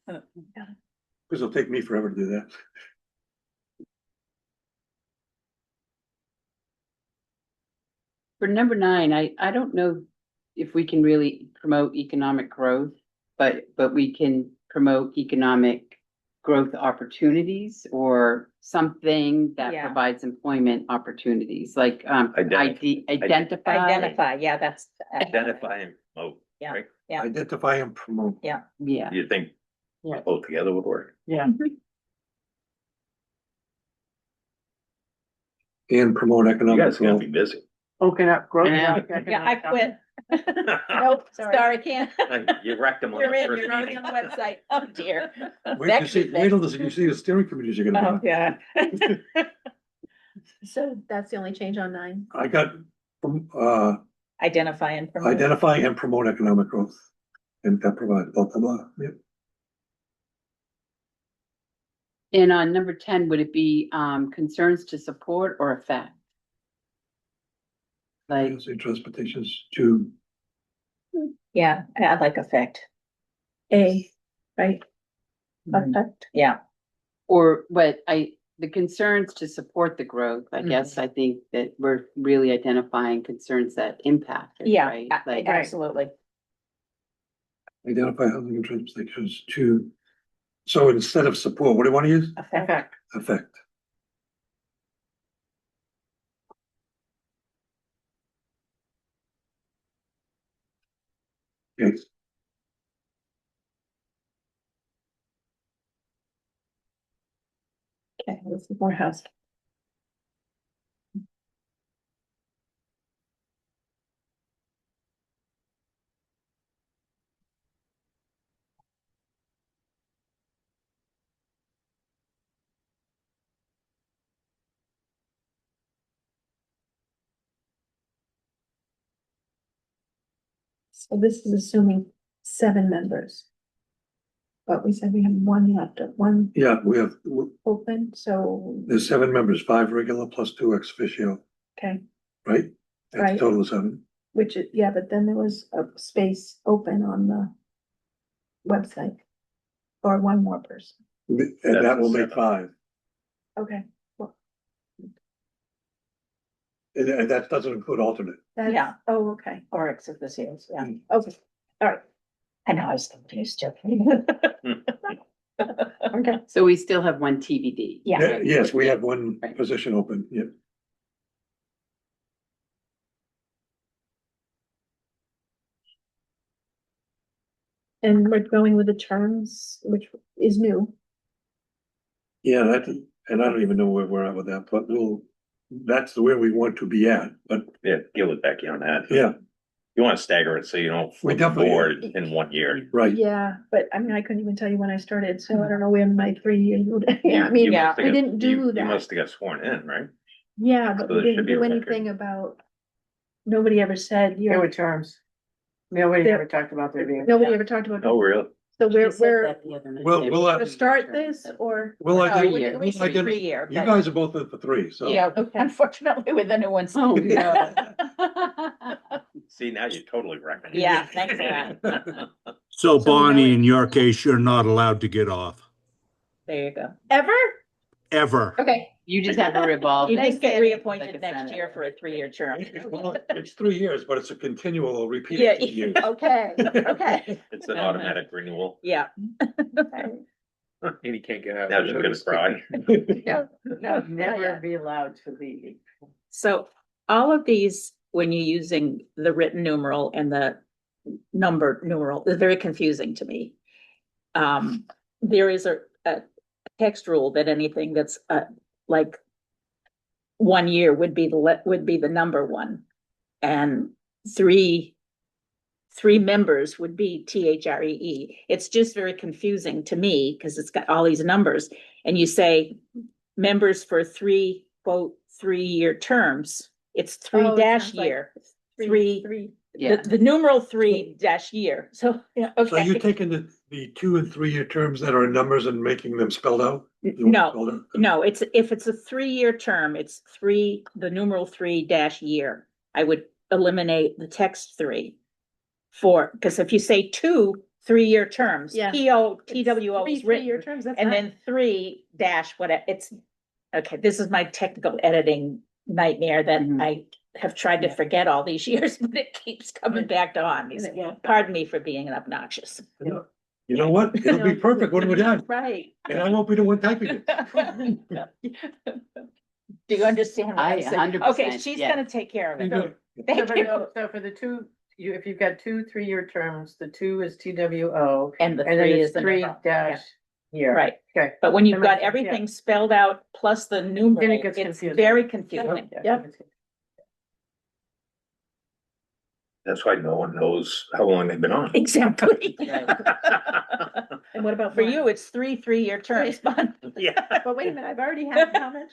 Because it'll take me forever to do that. For number 9, I don't know if we can really promote economic growth, but we can promote economic growth opportunities or something that Yeah. provides employment opportunities, like, Identify. identify. Identify, yeah, that's. Identify and promote. Yeah. Right? Yeah. Identify and promote. Yeah, You think Yeah. both together would work? Yeah. And promote You economic guys are gonna growth. be busy. Open up growth. Yeah. Yeah, I quit. Nope, sorry, can't. You wrecked them on You're the in, first you're already meeting. on the website. Oh, dear. Wait till you see, wait till you see the steering committees you're gonna Oh, have. yeah. So that's the only change on 9. I got, Identify and promote. identify and promote economic growth. And that provides, blah, blah, blah. Yep. and on number 10, would it be, concerns to support or affect? Like, Say transportations to, Yeah, I like effect. A, right? Mhm. Effect. Yeah, or the concerns to support the growth, I guess, I think that we're really identifying concerns that impact it, yeah, right? Like, absolutely. identify housing and transportations to, so instead of support, what do you want to use? Effect. Affect. Okay, Okay, let's see more house. So this is assuming 7 members. But we said we have 1 left, one yeah, we have, open, so, there's 7 members, 5 regular plus 2 ex officio, okay, right? That's a Right. total of 7. which is, yeah, but then there was a space open on the website. Or 1 more person. And that will make 7. 5. Okay, And that doesn't include alternate. that's, Yeah. oh, okay, Or ex officios, yeah. okay, all right, I know, I was confused, joking. okay. so we still have 1 TBD. Yeah. Yes, we have 1 Right. position. position open, yep. And we're going with the terms, which is new. Yeah, and I don't even know where we're at with that, but that's where we want to be at, but Yeah, give it back on that. yeah, You wanna stagger it so you don't We flip the definitely- board in 1 year. right. Yeah, but I mean, I couldn't even tell you when I started, so I don't know when my 3 years would, I You mean, Yeah. must have we got- didn't do you that. must have got sworn in, right? yeah, but So we there should didn't be a do record. anything about, nobody ever said, There were you're, terms. Nobody There- ever talked about there being. nobody ever talked about. Oh, really? So She we're, said we're that the other night. Well, They we'll were have- to start this or? Well, I No, think, year. we said 3 year, you but guys are both at the 3, so. yeah, Okay. unfortunately with the new ones. Oh, no. See, now you're totally wrecking. Yeah, thanks for that. So So Bonnie, now in your case, you're not allowed to get off, There you go. Ever? ever. Okay. You just have to revolve. You it. just get Like reappointed a next senator. year for a 3-year term. Well, it's 3 years, but it's a continual repeat. Yeah, of 3 years. okay, okay, It's an automatic renewal. yeah. And he can't get out. Now you're gonna cry. Yeah. No, never be allowed to leave. So all of these, when you're using the written numeral and the number numeral, is very confusing to me. There is a text rule that anything that's like 1 year would be the number one. And three members would be THREE. It's just very confusing to me because it's got all these numbers. And you say members for 3-year terms, it's three Oh, it dash sounds like year. it's Three. Three. Yeah. The numeral 3-year. So, yeah, So you're okay. taking the 2 and 3 year terms that are in numbers and making them spelled out? You want No, spelled out? no, if it's a 3-year term, it's the numeral 3-year. I would eliminate the text 3 because if you say 2 3-year terms, Yeah. TWO Three is three-year written, terms, that's and not- then 3 dash whatever, okay, this is my technical editing nightmare that Mhm. I have tried to Yeah. forget all these years, but it keeps coming back on. And it won't. Pardon me for being obnoxious. You know what? It'll be perfect when we're done, Right. and I won't be the one typing it. Do you understand? what I'm I saying? 100%, Okay, she's yeah. gonna take care of it. Good. Thank you. So for the two, if you've got 2 3-year terms, the 2 is TWO. And the And then 3 is it's the 3 number. dash year. Right, Okay. but when you've That makes got sense, yeah. everything spelled out plus the numeral, Then it gets it's confusing. very confusing. Yep. That's why no one knows how long they've been on. Exactly. And what about? For one? you, it's 3-3-year terms, but Yeah. But wait a minute, I've already had how much?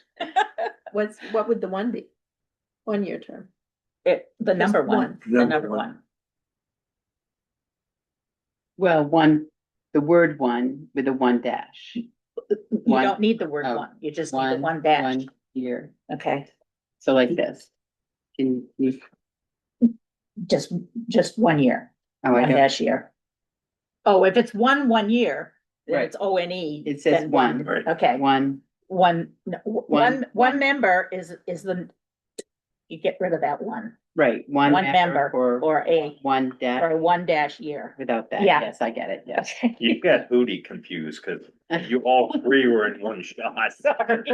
What would the one be? 1-year term. the number one, the Number number one. one. Well, the word one with a 1 dash. You One- don't need the word oh, one, you just need the 1 one dash. 1 year. Okay, So like this. Can you, just 1 year, oh, I one don't, dash year. Oh, if it's 1 year, then Right. it's ONE. It says then one. Right. Okay. one, One member is you get rid of that one, right, one. one after member or or a, 1 dash or a 1 year. without that. Yeah. Yes, I get it. Yes. Okay. You got Hootie confused because you all 3 were in one shot. Sorry.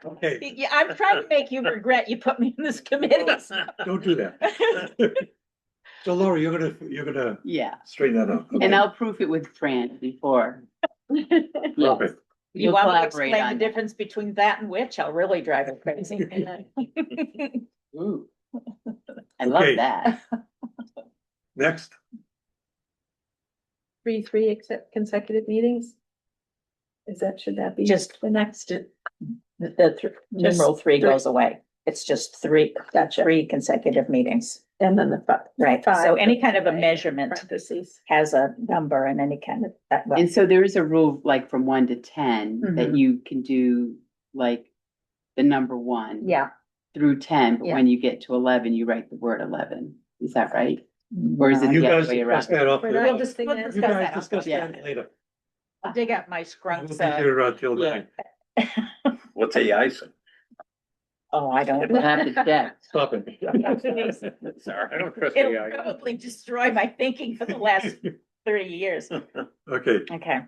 Okay, Yeah, I'm trying to make you regret you put me in this committee. don't do that. So Laura, you're gonna Yeah. straighten that out. And okay? I'll proof it with Fran before. Yes. Perfect. You We'll want me to collaborate explain the on difference between that and which? I'll really drive it crazy. Ooh. I love Okay. that. Next, 3 except consecutive meetings? Should that be? Just the next? Numeral 3 three. goes away. It's just 3, Gotcha. 3 consecutive meetings. And then the Right, so five any goes kind of a away, measurement Parentheses. has a number and any kind of, well, And so there is a rule like from 1 to 10 that Mhm. you can do like the number 1 yeah. through 10, but Yeah. when you get to 11, you write the word 11. Is that right? Or is it you the other guys way discuss around? that off. We're the- not We'll just we'll that. You discuss guys that. discuss Yeah. that later. I'll dig out my We'll scrunks. be here till yeah. nine. What's a icing? Oh, I don't. We'll have to check. Stop it. Sorry. I don't trust It'll AI. probably destroy my thinking for the last 30 years. Okay, Okay.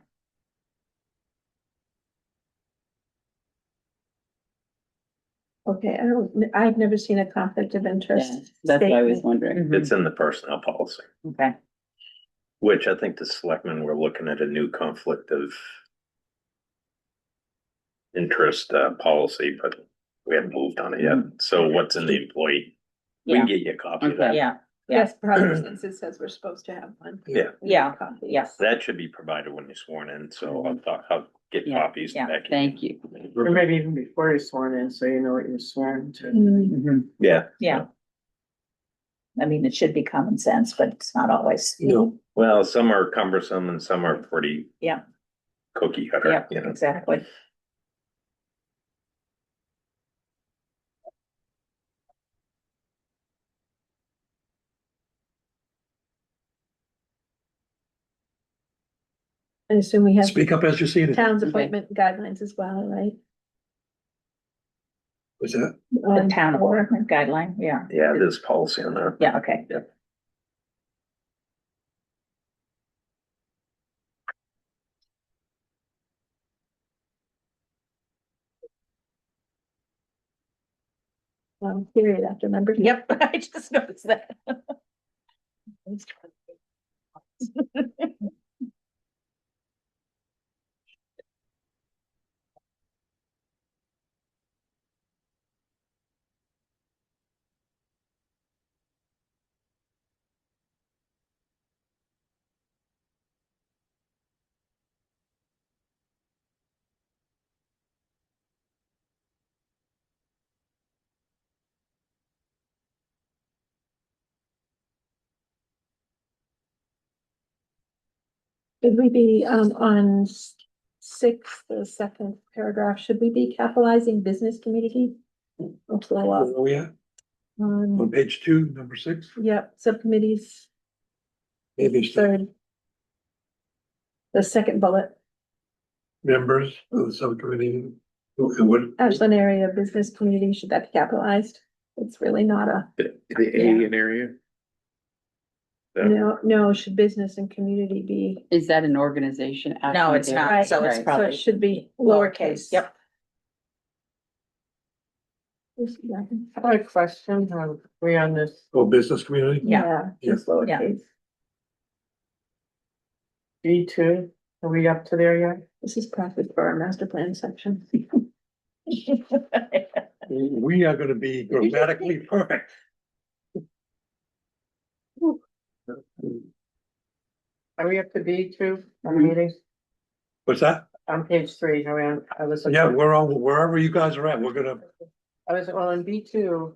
Okay, I've never seen a conflict of Yeah, interest. that's what I was statement. wondering. Mhm. It's in the personnel policy. Okay. Which I think the selectmen were looking at a new conflict of interest policy, but we haven't moved on it yet. So what's in the employee? We Yeah, can get you a copy of that. yeah, Yes, probably since it says we're supposed to have one. Yeah. yeah, Copies. yeah. That should be provided when you're sworn in, so I'll get Yeah. copies Yeah. back. Thank you. Or maybe even before you're sworn in, so you know what you're sworn to. Mm, Yeah. Yeah. I mean, it should be common sense, but it's not always. No, Well, some are cumbersome and some are pretty. Yeah. Cookie cutter, Yeah, you know. exactly. I assume we have speak up as you see it. town's Okay. appointment guidelines as well, right? Was that? The town appointment guideline, yeah, Yeah, there's policy on that. yeah, okay. Period after number. Yep, I just noticed that. Should we be, on six, the second paragraph, should we be capitalizing business community? Or blow up? Oh, yeah, on page 2, number 6, Yep, subcommittees, maybe it's third. The second bullet, members of the subcommittee. What, Ashland area business community, should that be capitalized? It's really not a, The A in area. no, should business and community be? Is that an organization? No, it's not. Right, So it's right. So probably it should be lowercase, yep. I have a question, are we on this? oh, business community? Yeah. Just lowercase. B2, are we up to there yet? This is perfect for our master plan section. We are gonna be grammatically perfect. Are we up to B2 on the meetings? What's that? On page 3, are we on, I was. Yeah, we're on, wherever you guys are at, we're gonna, I was, well, in B2,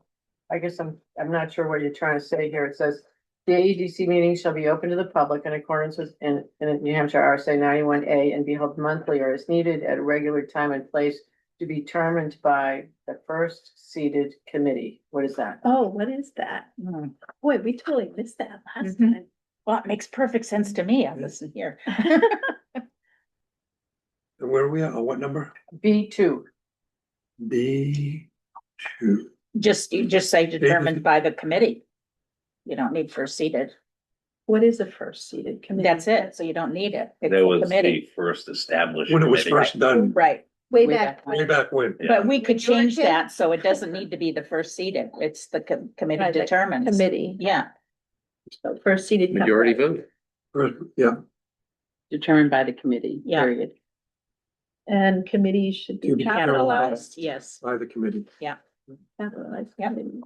I guess I'm not sure what you're trying to say here. It says the AEDC meeting shall be open to the public in accordance with, in New Hampshire RSA 91A and be held monthly or as needed at a regular time and place to be determined by the first seated committee. What is that? Oh, what is that? Hmm. Boy, we totally missed that last Mhm. time. Well, it makes perfect sense to me. I listen here. where are we at, on what number? B2, B2. You just say determined by the committee. You don't need first seated. What is a first seated committee? That's it. So you don't need it. It's That the was committee. the first established. When it was committee. first done, Right, Way Way back. back way back when. Yeah. but we could change Majority. that, so it doesn't need to be the first seated. It's the committee Right, the determines. Committee, Yeah, so first seated. Majority company. vote. Yeah, Determined by the committee, Yeah. period. And committees should To be be capitalized. yes. by the committee. Capitalized. Yep. committee.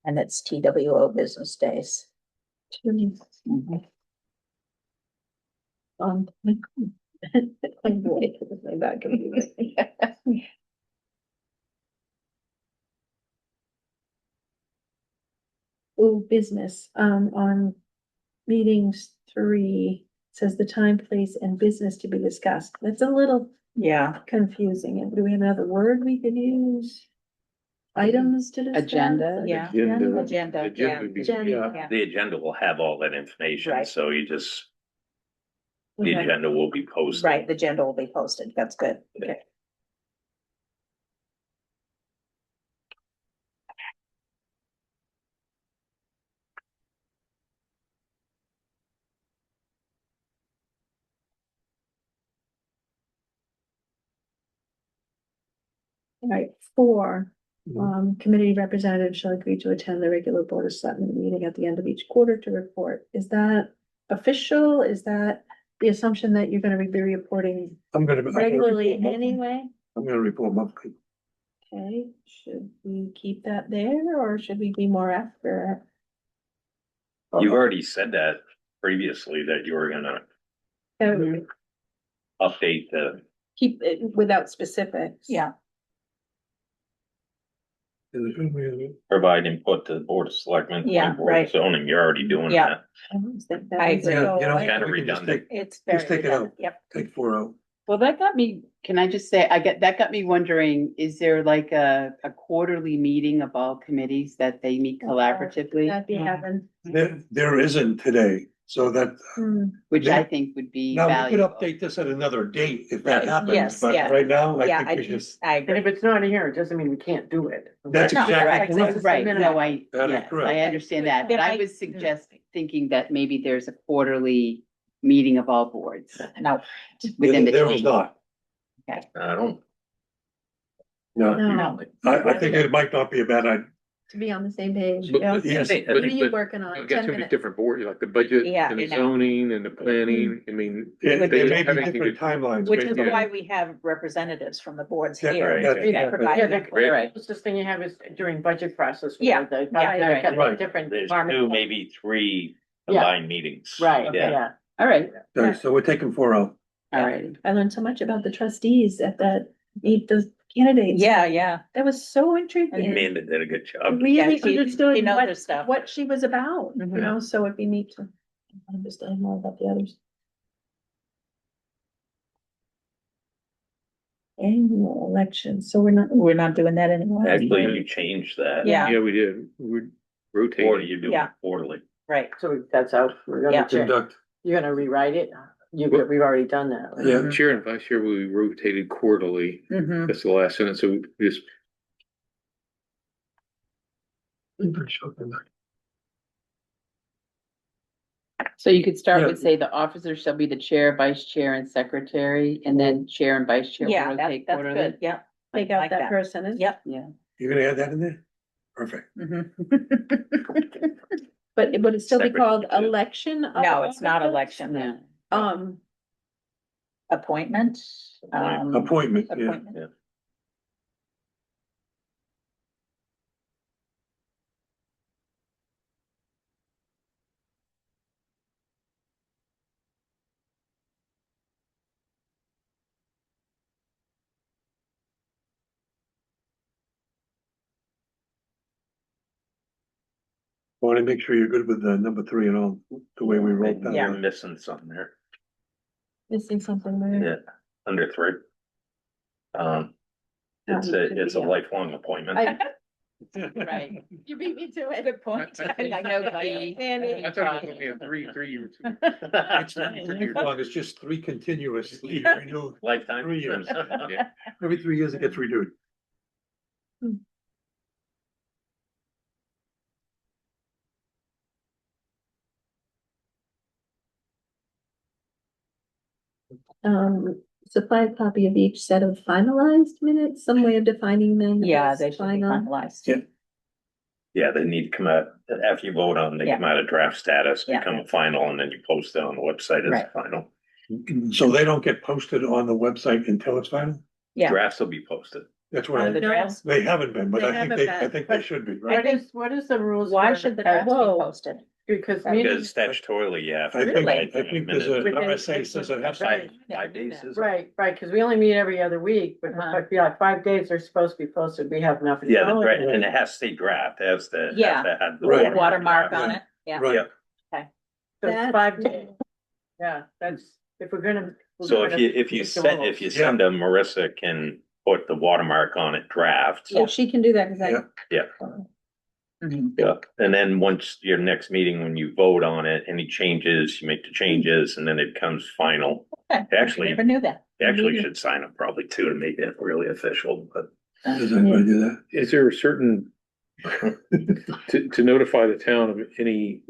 And it's TWO business days. Mhm. I'm boy, like that committee. Oh, business, on meetings 3, says the time, place and business to be discussed. That's a little Yeah, confusing. Do we have another word we could use? Items to discuss? Agenda. yeah. Agenda. Agenda, Agenda yeah. would be- Agenda. yeah. Yeah. The agenda will have all that information, Right. so you just, the Okay. agenda will be posted. Right, the agenda will be posted. That's good. Okay. Right, 4, Mhm. committee representatives shall agree to attend the regular board of selectmen meeting at the end of each quarter to report. Is that official? Is that the assumption that you're gonna be reporting I'm gonna. regularly anyway? I'm gonna report monthly. Okay, should we keep that there or should we be more after? You've already said that previously that you were gonna update the, Keep it without specifics. Yeah, provide input to the board of selectmen. Yeah, planning board, right. Zoning, you're already doing Yeah. that. I always think that I is agree. Yeah, you know, so- Kinda we can just redundant. it's Just very take it out. redundant. Yep. Take 4 out. Well, that got me, can I just say, that got me wondering, is there like a quarterly meeting of all committees that they meet collaboratively? That'd be heaven. There isn't today, so that, Which I think would be now we could valuable. update this at another date if that Right. happens, Yes, but yeah. right now, Yeah, I think we just. I And agree. if it's not here, it doesn't mean we can't do it. That's No, exactly right. correct. Right, no, I, That is yes, correct. I understand that, but Then I I- was thinking that maybe there's a quarterly meeting of all boards No, within the There is team. not, I don't. no, no. I think it might not be a bad idea. To be on the same page. But- Yeah. but- Yes. but- What are you but working You on? got 10 so many minutes. different boards, like the budget Yeah, and the I know. zoning and the planning, I mean. It they may don't be have anything different to- timelines. Which based is on- why we have representatives from the boards Yeah, here. right. to Yeah, provide Yeah, input. the Right. closest thing you have is during budget process. Yeah, The yeah, right. different There's departments. 2, maybe 3 Yeah. combined meetings. Right, Yeah. yeah. All right, Okay, so we're taking 4 out. all right. I learned so much about the trustees at that, meet the candidates. Yeah. That was so intriguing. Amanda did a good I job. Really Yeah, she understood knows her what, stuff. what she was about, you Mhm. know, so it'd be neat to understand more about the others. Annual election, so We're not doing that anymore. Actually, you changed that. Yeah. Yeah, we did, we're Or rotating. you do it Yeah. quarterly. Right. So that's out. We're Yeah. gonna check. Conduct, You're gonna rewrite it? We've already done that. right? yeah. Chair and vice chair will be rotated quarterly, Mhm. that's the last sentence, so we just, So you could start Yeah. with, say, the officers shall be the chair, vice chair, and secretary, and then chair and vice chair will Yeah, rotate that's quarterly. good. Yeah. take out Like that that. person. and- Yep. Yeah, You're gonna add that in there? Perfect. Mhm. But it would it still be Separate, called too. election? of No, it's not officers? election. no. Appointment. Appointment, yeah. Appointment. Yeah. I want to make sure you're good with the number 3 and all, the way we wrote that. You're out. missing something there. Missing something there. Yeah, under 3. It's a lifelong appointment. Right. You beat me to it. Good point. I I know, but I thought it was only a 3 years. It's not years long, it's just 3 continuously renewed. Lifetime. 3 years. Yeah. Every 3 years it gets renewed. Supply a copy of each set of finalized minutes, some way of defining them. Yeah, as they should be final. finalized. Yeah. Yeah, they need to come out, after you vote on, them, they Yeah. come out of draft status, Yeah. become a final, and then you post it on the website as Right. a final. So they don't get posted on the website until it's final? Yeah. Drafts will be posted. That's what Are the I, drafts? they haven't been, but They I think haven't I been, think they should be, I right? think- What is the rules? Why for- should the drafts be Whoa, posted? Because Because meetings, Because statutorily, you have. I to think, provide I them think there's a minutes. RSA says it has to. Five, 5 days is. right, because we only meet every other week, but Uh-huh. if like 5 days are supposed to be posted, we have enough. Yeah, Oh, and it has to stay draft, has to. Yeah. has to have the Right. Watermark on Yeah. it. Yeah. Right, Yeah. So it's That's- 5 days. Yeah, that's, if we're gonna. So if you keep the send, rules. if you send them, Marissa can put the watermark on it, draft. So she can do that, cause I. Yeah. Mhm. Yeah, and then once your next meeting, when you vote on it, any changes, you make the changes, and then it comes final. Okay. Actually- Never knew that. You actually should sign them probably too to make it really official, but. does anybody do that? Is there a certain, to notify the town of any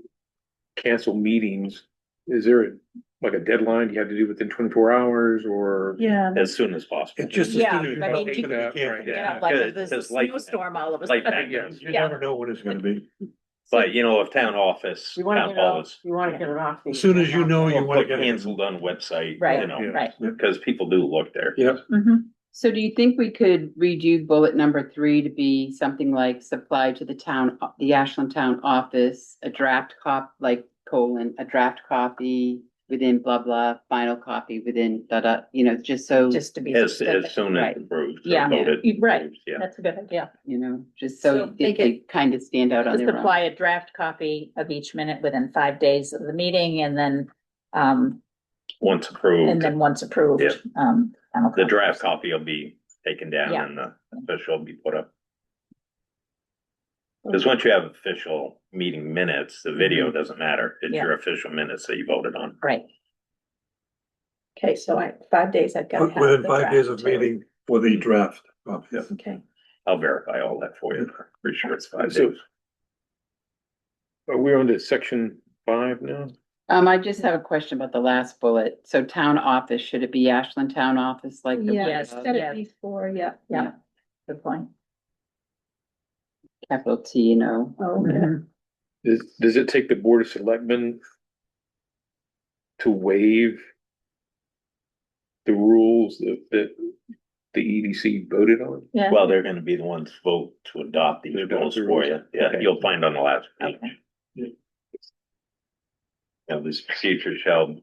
canceled meetings, is there like a deadline you have to do within 24 hours or? Yeah, As soon as possible. It's just as Yeah, soon as you I know, mean, it's you gonna be could- canceled. Yeah. Like, because- there's a because like- snowstorm all of a like sudden. that, You Yeah. never know when it's gonna be. But you know, if town office, You wanna town get hall it off, is, you wanna get it off. the As soon as you know, you or wanna put get it. canceled on website, you Right, know, right. because people do look there. Yep. Mhm. So do you think we could redo bullet number 3 to be something like supply to the town, the Ashland Town Office, a draft like a draft copy within blah, blah, final copy within you know, just so, Just to be. As specific. soon as Right. approved. or Yeah. voted, Right. approved, Yeah. That's a good idea. you know, just So so make they kind of stand out on To their own. supply a draft copy of each minute within 5 days of the meeting and then, um, Once approved, and then once approved, Yeah. final the copy. draft copy will be taken down Yeah. and the official will be put up. Because once you have official meeting minutes, the video doesn't matter. It's Mm-hmm. Yeah. your official minutes that you voted on. Right. okay, so 5 days I've got to have. Within the 5 days of draft, too. meeting for the draft. Yeah. Okay, I'll verify all that for you. Pretty sure it's 5 So- days. Are we on to section 5 now? I just have a question about the last bullet. So town office, should it be Ashland Town Office like? the yeah, Yes, said yes. it before, yeah. Yeah. Good point. Capital T, you know. Oh, okay. Mhm. Does it take the Board of Selectmen to waive the rules that the EDC voted on? Yeah. Well, they're gonna be the ones to vote to adopt these To adopt rules the for rules. you. Yeah, Okay. you'll find on the last page. Okay. Now, this procedure shall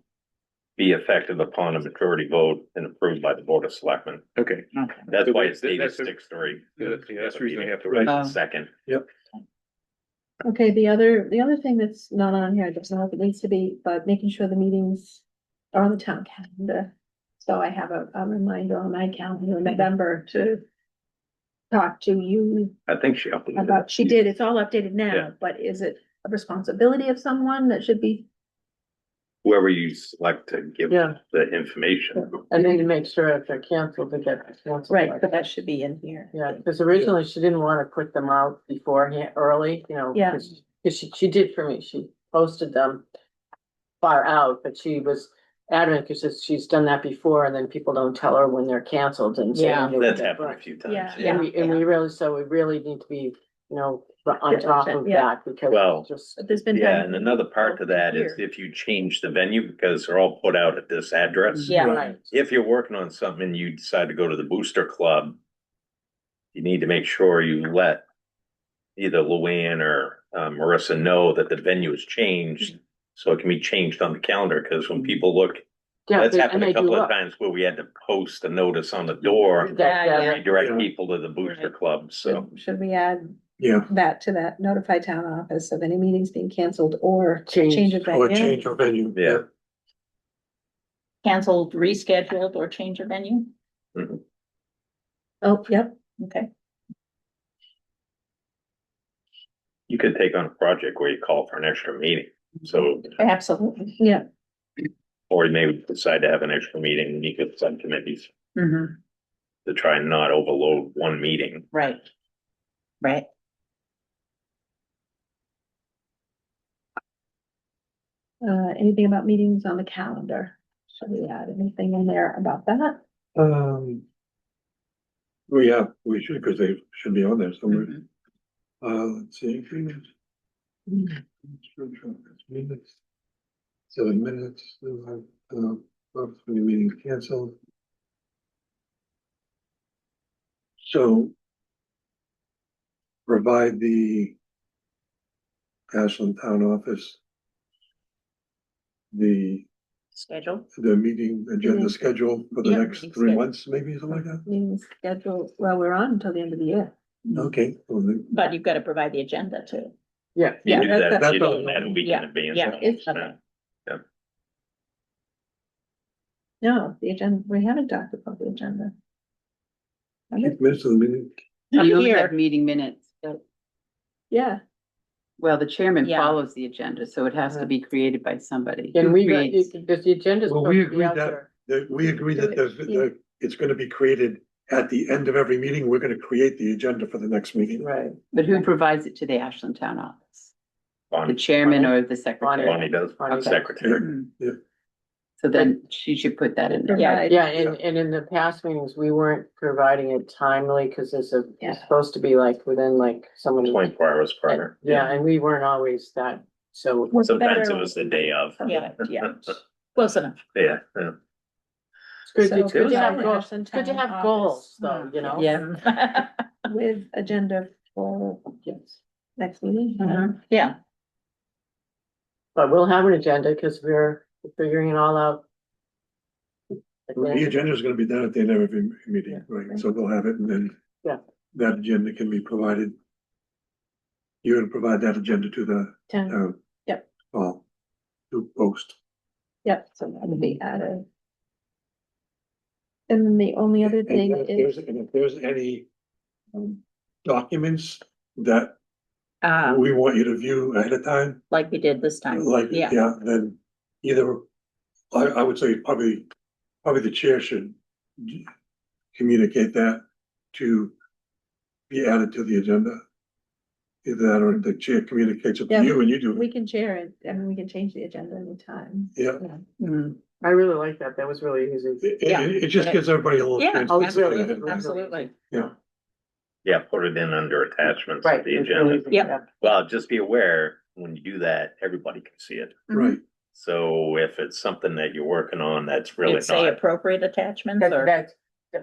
be effective upon a majority vote and approved by the Board of Selectmen. Okay. Okay. That's So why it's dated that's a- 6/3. Yeah, that's the reason I have to Right. write. Second. Okay, the other thing that's not on here, I don't know if it needs to be, but making sure the meetings are on the town calendar. So I have a reminder on my calendar in November to talk to you I think she updated about, it. she did, it's all updated Yeah. now, but is it a responsibility of someone that should be? Whoever you select to give Yeah. the information. I need to make sure if they're canceled, they get canceled. Right, but that should be in here. Yeah, because originally she didn't want to put them out beforehand, early, you know. Yeah. Cause she did for me, she posted them far out, but she was adamant because she's done that before and then people don't tell her when they're canceled and so. Yeah. That's happened a few times. Yeah. And we really, so we really need to be, you know, on top of Yeah. that because. Well, just. But there's been. Yeah, times and when another people part to that is hear. if you change the venue, because they're all put out at this address. Yeah. Right. If you're working on something and you decide to go to the Booster Club, you need to make sure you let either Luann or Marissa know that the venue has changed, so it can be changed on the calendar, because when people look, Yeah, that's they- happened and a they do couple of look. times where we had to post a notice on the door, Yeah. redirect people to the Booster Club, so. Should we add Yeah, that to that, notify town office of any meetings being canceled or Change. change of or venue? change of venue. Yeah. Canceled, rescheduled, or change of venue? Oh, yep, Okay. You could take on a project where you call for an extra meeting, so, Absolutely. yeah, or you may decide to have an extra meeting, and you could subcommittees Mhm. to try and not overload one meeting. Right. Right. anything about meetings on the calendar? Should we add anything in there about that? Well, yeah, we should, because they should be on there somewhere. Mhm. Let's see. 7 minutes, meeting canceled. So provide the Ashland Town Office the meeting agenda Meeting. schedule for the Yeah, next meeting 3 schedule. months, maybe something like that? Meeting schedule, well, we're on until the end of the year. Okay. Well, then- But you've got to provide the agenda too. Yeah. You Yeah, do that's- that, that's you do all. that a week in Yeah, advance. yeah, it's- okay. No, the agenda, we haven't talked about the agenda. Keep minutes of the meeting. You Up only here. have meeting minutes. Yeah, Well, the chairman Yeah. follows the agenda, so it has to be created by somebody. And Who we, creates- because the agenda's Well, supposed we to be agreed out that- there. We agree that it's gonna be created at the end of every meeting. We're gonna create the agenda for the next meeting. Right. But who provides it to the Ashland Town Office? The Bonnie, chairman Bonnie. or the secretary? Bonnie does, Bonnie the does. secretary. Mm. So then she should put that in there. Yeah. Provide- Yeah, and in the past meetings, we weren't providing it timely, cause it's Yeah. it's supposed to be like within like someone. 24 hours prior. Yeah, and we weren't always that, so. Was Sometimes better- it was the day of. Yeah, yeah. Close enough. Yeah, yeah. It's good So it's good to have provide goals, Ashland it's good to Town have goals, though, office, you know? Yeah. With agenda for next meeting. Yeah, But we'll have an agenda, cause we're figuring it all out. The agenda is gonna be done at the end of every meeting, Yeah. right? So we'll have it and then. Yeah. That agenda can be provided. You're gonna provide that agenda to the, Town, Yep. To post. yep, so that would be added. And then the only other thing is, And if there's any documents that we want you to view ahead of time, like we did this time. like, Yeah, yeah, then either, I would say probably the chair should communicate that to be added to the agenda. Either that or the chair communicates it Yeah, to you and you do we it. can share it, and we can change the agenda anytime. Yeah. Mhm. I really like that, that was really easy. It just gives everybody a little. Yeah, chance Oh, to it's really say good. it. absolutely. Yeah, Yeah, put it in under attachments Right. of the agenda. Yep. Well, just be aware, when you do that, everybody can see it. right. So if it's something that you're working on, that's really It'd say not, appropriate attachments or,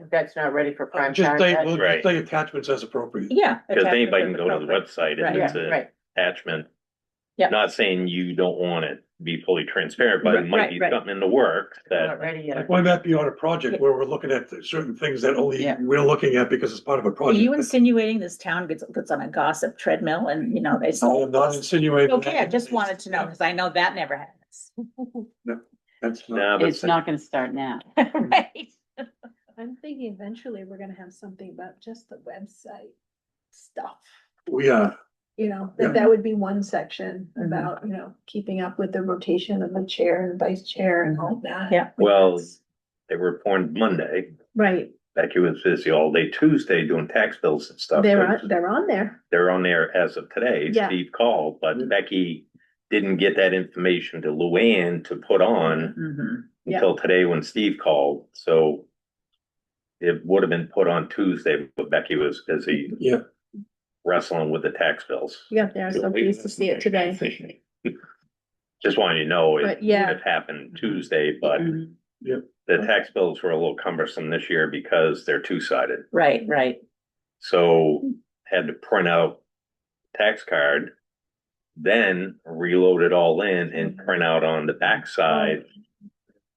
That's not ready for prime Just time. say, yet. we'll Right. just say attachments as appropriate. yeah. because attachments anybody is can go to the appropriate. website Right. and Yeah, it's an right. attachment. Yeah. Not saying you don't want it to be fully transparent, but it Right, might be right. something in the works Not that, ready Like yet. when that be on a project where we're looking at certain things that only Yeah. we're looking at because it's part of a Are project. you insinuating this town gets on a gossip treadmill and, you know, they. I am not insinuating. Okay, I just wanted to know, because I know that never happens. That's not, no, but It's not gonna start now. Right. I'm thinking eventually we're gonna have something about just the website stuff. we are, You know, Yeah. that would be one section Mhm. about, keeping up with the rotation of the chair and vice chair and all that. Yeah. Well, they were appointed Monday. Right, Becky was busy all day Tuesday doing tax bills and stuff. they're on there. They're on there as of today. Yeah. Steve called, but Becky didn't get that information to Luann to put on Mhm. Yeah. until today when Steve called, so it would have been put on Tuesday, but Becky was busy yeah, wrestling with the tax bills. You got there, so pleased to see it today. Just wanted you to know it But would yeah. have happened Tuesday, but Mhm. the tax bills were a little cumbersome this year because they're two-sided. Right, right. So had to print out tax card, then reload it all in and print out on the backside.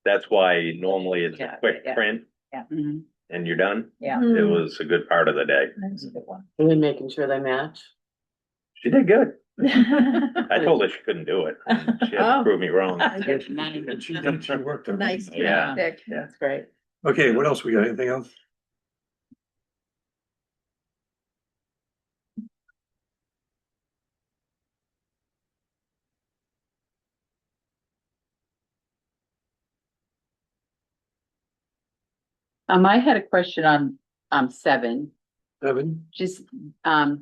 That's why normally it's a Yeah, quick yeah. print Mhm. and you're done. Yeah. It was a good part of the day. That's a good one. And then making sure they match. She did good. I told her she couldn't do it. She had to Oh. prove me wrong. and she worked there. Nice. Yeah. Dick. That's great. Okay, what else we got? Anything else? I had a question on, 7, Evan? just,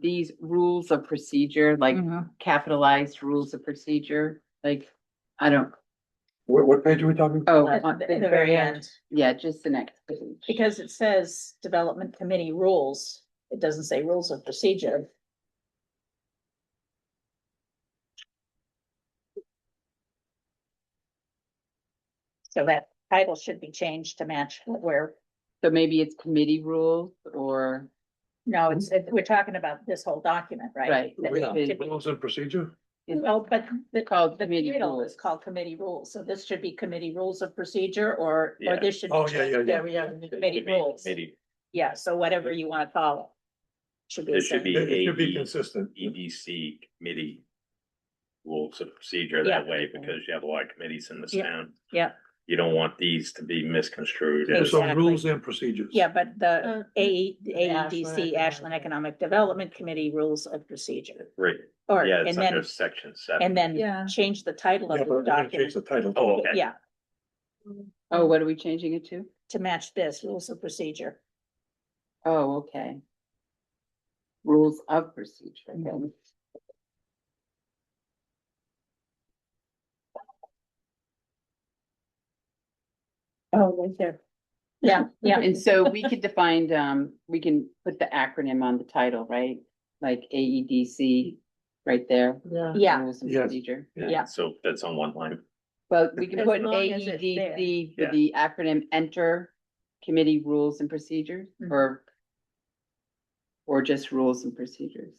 these rules of procedure, like Mhm. capitalized rules of procedure, like, I don't, What page are we talking? oh, At on the very end, yeah, just the next page. because it says development committee rules, it doesn't say rules of procedure. So that title should be changed to match what we're, So maybe it's committee rules or, no, we're talking about this whole document, right? Right. That Yeah. should be- Rules and procedure? Well, but the called the committee title is rules. called committee rules, so this should be committee rules of procedure or Yeah. this should. Oh, yeah, yeah, yeah. Committee rules. Committee. Yeah, so whatever you wanna call it. Should be. It the should same. be It should be AD. consistent. EDC committee rules of procedure that Yeah. way, because you have a lot of committees in this Yeah. town. Yeah. You don't want these to be misconstrued as, So Exactly. rules and procedures. Yeah, but the Ashland AEDC, Ashland Economic Economic Development Committee Rules of Procedure. right, Or, yeah, and it's under then, section 7. and then Yeah. change the title Yeah, of but the we're gonna change document. the title. Oh, okay. Yeah, Oh, what are we changing it to? to match this, rules of procedure. Oh, okay. Rules of procedure, okay. Oh, right there. Yeah, yeah. And so we could define, we can put the acronym on the title, right? Like AEDC, right there. Yeah. Yeah. Rules and Yes. procedure. Yeah. So that's on one line. Well, we can As put long as it's AEDC there. for the acronym Enter Committee Rules and Procedures, or just rules and procedures.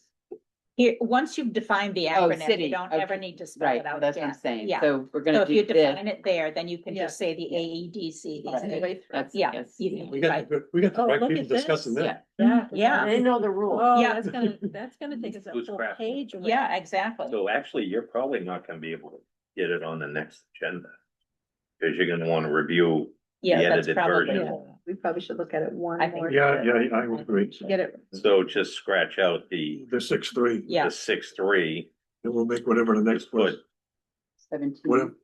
Here, once you've defined the Oh, acronym, city, you don't okay. ever need to spell Right, it out that's what I'm again. saying. Yeah. So we're So gonna if you do this. define it there, then you can Yeah. just say the AEDC. these Right. things. That's, Yeah. yes. you- We got, we got the Oh, right look people at this. discussing that. Yeah. Yeah. They know the rules. Oh, Yeah. that's gonna take us a Who's full crafting? page away. Yeah, exactly. So actually, you're probably not gonna be able to get it on the next agenda. Cause you're gonna wanna review the Yeah, that's edited probably. version. Yeah, we probably should look at it one I think- more. Yeah, time. yeah, I would agree. Get it. So just scratch out the, The 6-3, Yeah. the 6-3. and we'll make whatever the next was. Put, 17. Whatever,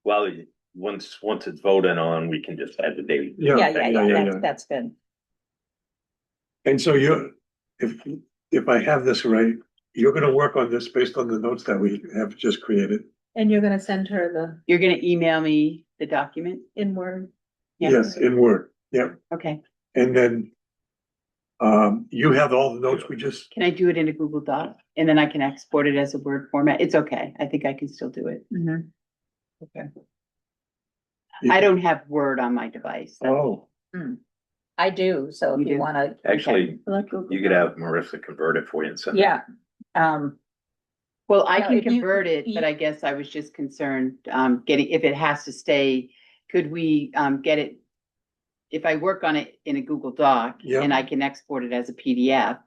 well, once it's voted on, we can just add the date. yeah, Yeah, that's good. And so if I have this right, you're gonna work on this based on the notes that we have just created. And you're gonna send her You're gonna email me the document? the in Word. Yeah. Yes, in Word, yeah, Okay. and then you have all the notes we just, Can I do it in a Google Doc? And then I can export it as a Word format? It's okay. I think I can still do it. Okay. I don't have Word on my device. oh, I do, so You if you do? wanna, Actually, Like Google you could Doc. have Marissa convert it for you and send it. yeah. Well, I No, can if you- convert it, but you- I guess I was just concerned, getting, if it has to stay, could we, get it? If I work on it in a Google Doc Yeah. and I can export it as a PDF,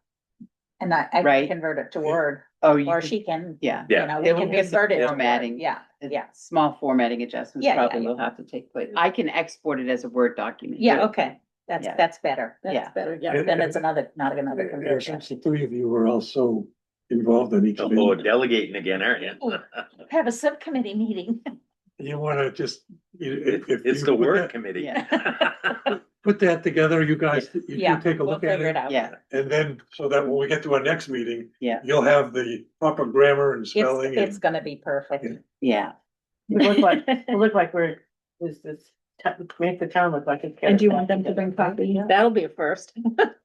And I can Right. convert it to Word, oh, you or could- she can, yeah. you know, we There can will be some convert it to Word. formatting. Yeah, yeah. Small formatting adjustments Yeah, yeah, probably yeah. will have to take place. I can export it as a Word document. Yeah, okay, that's, Yeah. that's better. Yeah. That's better, yeah. Then it's another, not another and conversion. since the three of you were also involved in each Oh, meeting, delegating again, aren't you? Have a subcommittee meeting. you wanna just, if It's you the put word that- committee. Yeah. Put that together, you guys, you Yeah, take a we'll look at figure it it, out. Yeah, and then, so that when we get to our next meeting, yeah, you'll have the proper grammar and It's, spelling. it's and- gonna be perfect. yeah. We look like we're, make the town look like it's. And do you want them to bring copies? That'll be a first.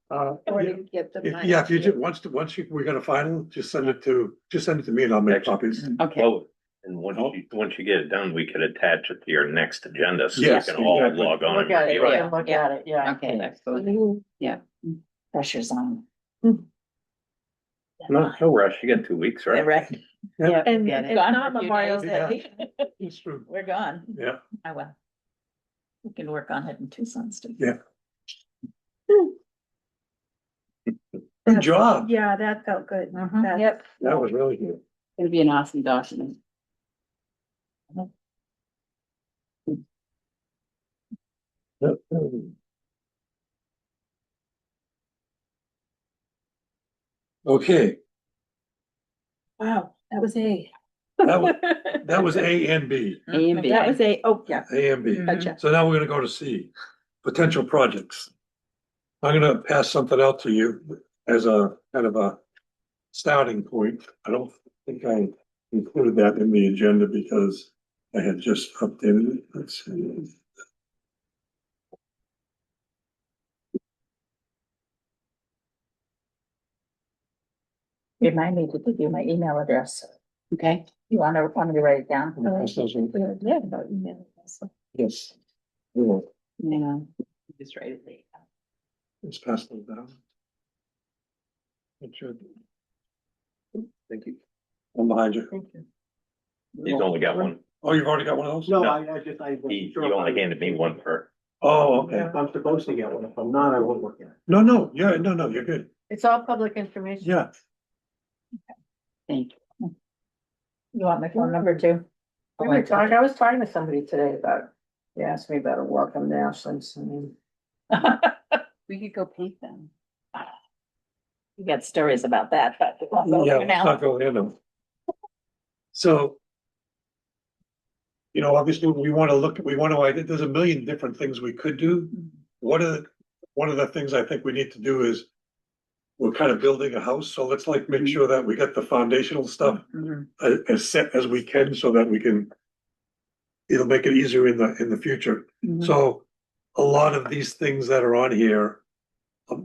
Or Yeah, do you get them? yeah, if you just, once we got a final, just send it to me and I'll make copies. Okay, Well, and once you get it done, we could attach it to your next agenda, so you Yes, can all exactly. log on. Look and at it, review yeah, look at it, yeah. okay, excellent. Pressure's on. No rush, you got 2 weeks, right? Right. Yeah, And get it's it. Gone not for a few Memorial days. Day. It's true, We're gone. yeah. I will. We can work on it in Tucson too. Yeah. Good job, Yeah, that felt good. That- Yep. that was really good. It'll be an awesome document. Okay, Wow, that was A. that was A and B, A and B. That was A, oh, yeah, A and B. gotcha. So now we're gonna go to C, potential projects. I'm gonna pass something out to you as a kind of a starting point. I don't think I included that in the agenda because I had just updated it. Let's see. Remind me to give you my email address. Okay, You want me to write it down? Pass those in. Yeah, about email. Yes. We will. yeah, just write it later. Let's pass those down. It should. Thank you. I'm behind you. He's only got one. Oh, you've already got one of those? No, I just, I. He only handed me one per. Oh, okay. I'm supposed to get one. If I'm not, I won't look at it. No, yeah, no, you're good. It's all public information. Yeah. Thank you. You want my phone number too? We were talking, I was talking to somebody today about, they asked me about a welcome to Ashland's, I mean. We could go paint them. You got stories about that, but. Yeah, let's not go in them. So. You know, obviously, we want to, there's a million different things we could do. One of the things I think we need to do is. We're kind of building a house, so let's like make sure that we get the foundational stuff Mhm. as set as we can so that we can. it'll make it easier in the future. Mhm. So a lot of these things that are on here,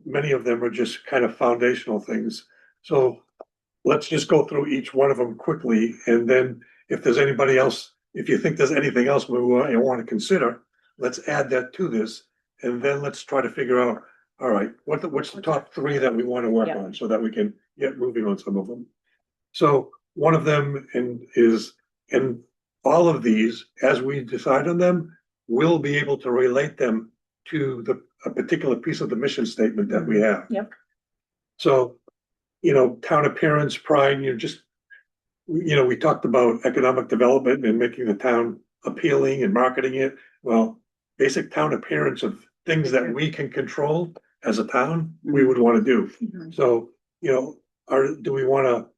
many of them are just kind of foundational things. So let's just go through each one of them quickly, and then if there's anybody else, if you think there's anything else we want to consider, let's add that to this, and then let's try to figure out, all right, what's the top three that we want to work Yeah. on, so that we can get moving on some of them. So one of them and all of these, as we decide on them, we'll be able to relate them to a particular piece of the mission statement that we have. Yep. So, town appearance, pride, we talked about economic development and making the town appealing and marketing it. Well, basic town appearance of things that we can control as a town, we would want to do. Mhm. So, do we want to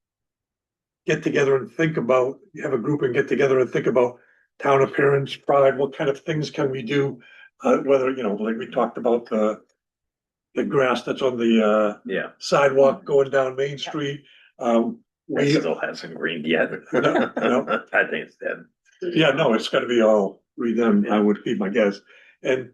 get together and think about, have a group and get together and think about town appearance, pride, what kind of things can we do? Whether, like we talked about the grass that's on the Yeah, sidewalk going down Main Street. it We, still hasn't greened yet. No. I think it's dead. yeah, no, it's gotta be all redone, I would be my guess. And,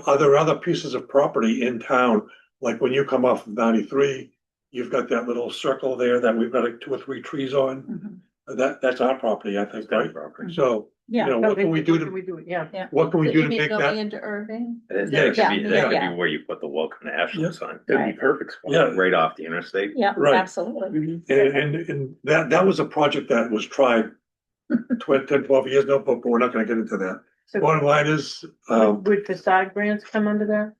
are there other pieces of property in town, like when you come off of 93, you've got that little circle there that we've got like 2 or 3 trees on. Mhm. That's our property, I think, right? So, Yeah. what can we do What we to, do? Yeah. what can we So do you to mean make going that? into Irving? Yeah, it Yeah, could be, that yeah. could be where you put the welcome to Ashland Yeah. sign, That'd be perfect. spot. Yeah. right off the interstate. Yeah, Right. absolutely. And that was a project that was tried 10, 12 years ago, but we're not gonna get into that. So Bottom line is, would facade grants come under that?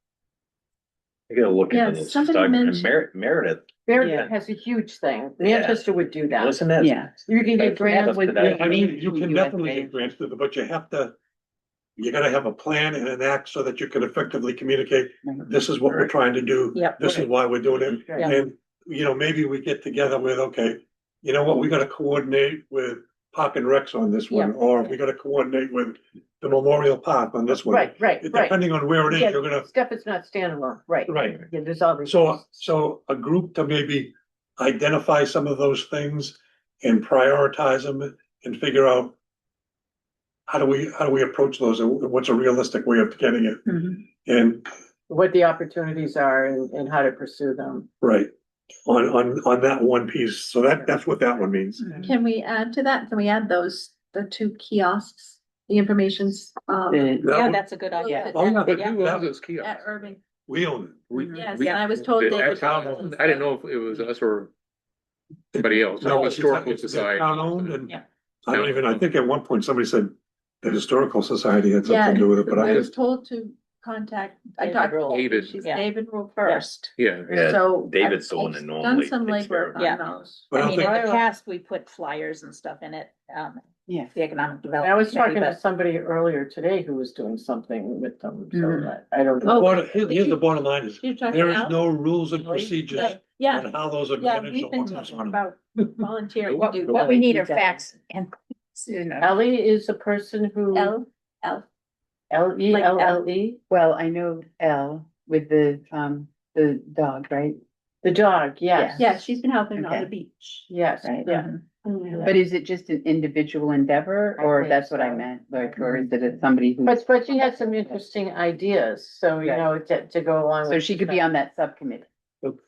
You gotta look Yeah, into this. somebody stuff. And mentioned- Meredith, Meredith has a huge thing. Yeah. Manchester would do that. listen to that. Yeah. You can get grants with. That's I mean, you can USA. definitely get grants to it, but you gotta have a plan and an act so that you can effectively communicate, Right. this is what we're Right. trying to do. Yep. This is why we're doing it. Yeah. And, maybe we get together with, okay, you know what, we gotta coordinate with Park and Recs on this one, Yeah. or we gotta coordinate with the Memorial Park on this one. Right. Depending on where it is, Yeah, you're gonna, stuff is not standalone, right? right. Yeah, there's all these. So a group to maybe identify some of those things and prioritize them and figure out how do we approach those, and what's a realistic way of getting it? Mhm. And, What the opportunities are and how to pursue them. right, on that one piece, so that's what that one means. Can we add to that? Can we add the 2 kiosks, the information's, That Yeah, one- that's a good idea. Oh, yeah, But Yeah. who owns those at kiosks? Irving? we own it. We- Yes, we- and I was told the David. town- I didn't know if it was us or somebody else, No, the it's historical society. Town owned, and Yeah. I think at one point somebody said the Historical Society had Yeah, something to do with it, but I I, was told to contact, I David talked Rule. to David. she's Yeah. David Rule first. Yeah, Yeah, So. David's the I've- one that I've normally Done some takes care legwork of it. on those. but I I don't mean, in think, the past, we put flyers and stuff in it, Yeah. the economic development. I was talking committee, to somebody earlier today who was doing something with them, so Mhm. I don't know. Oh, here's the bottom line is, You're talking there is about? no rules and procedures Yeah, on how those are yeah, managed. we've or been what goes talking on. about volunteering. What- to do But what that. we need are facts and, Ellie is a person who. L. L-E-L-L-E, Well, I know Elle with the dog, right? the dog, yes. Yeah, she's been helping on Okay. the beach. Yes, Right. yeah. But is it just an individual endeavor, I or think that's what I so. meant, like, or is it somebody who? But she had some interesting ideas, so, to go along with. So she could be on that subcommittee.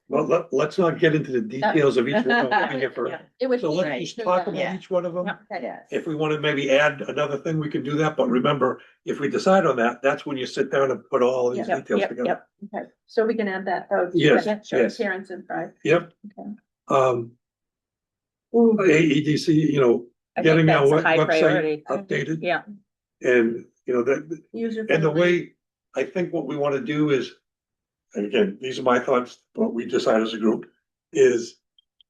Well, let's not get into the details of each one. of them here Yeah. It would. So be let's nice just to talk know about that. each one of them. Yeah. Yes. If we want to maybe add another thing, we can do that, but remember, if we decide on that, that's when you sit down and put all these Yep, details yep, together. yep. Okay, so we can add that. Yes, Show yes. appearance and pride. Yep. Okay. AEDC, I think getting our that's a high website priority. updated. Yeah. And, that, User. and the friendly. way, I think what we want to do is, and again, these are my thoughts, what we decide as a group, is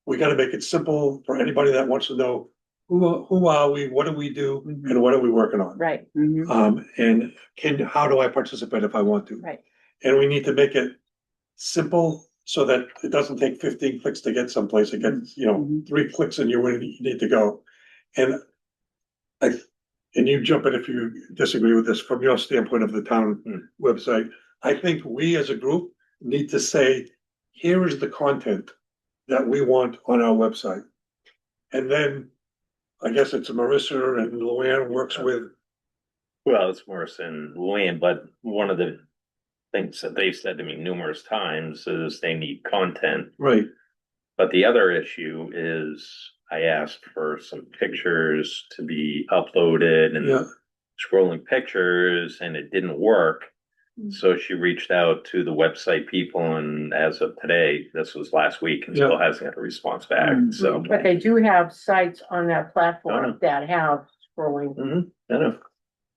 we got to make it simple for anybody that wants to know who are we, what do we do, and what are we working on? Right, Mhm. And how do I participate if I want to? right. And we need to make it simple so that it doesn't take 15 clicks to get someplace. It gets, Mhm. 3 clicks and you're where you need to go. And and you jump in if you disagree with this from your standpoint of the town website. I think we as a group need to say, here is the content that we want on our website. And then I guess it's Marissa and Luann works with Well, it's Morris and Luann, but one of the things that they've said to me numerous times is they need content. Right, But the other issue is I asked for some pictures to be uploaded yeah, and scrolling pictures and it didn't work. So she reached out to the website people and as of today, this was last week and still hasn't got a response back. So. But they do have sites on that Oh, platform no. that have scrolling Mhm, I know.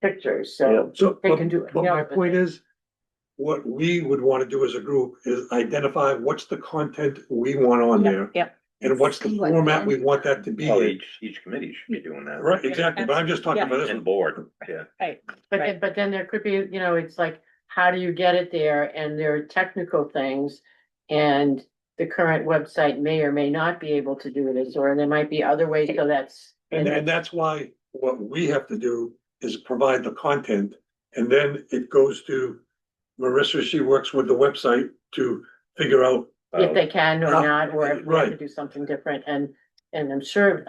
pictures, so. so, They can do it, but yeah, my but point they- is, what we would wanna do as a group is identify what's the content we want on there. Yep. And what's the See what format then- we want that to be Well, in. each committee should be doing that. Right, exactly, but I'm just talking about this And one. board, yeah. Right, But then there could be, you know, it's like, how do you get it there? And there are technical things. And the current website may or may not be able to do this, or there might be other ways, so that's. And that's why what we have to do is provide the content. And then it goes to Marissa, she works with the website to figure out. If they can or How- not, or if we have to right. do something different, and I'm sure,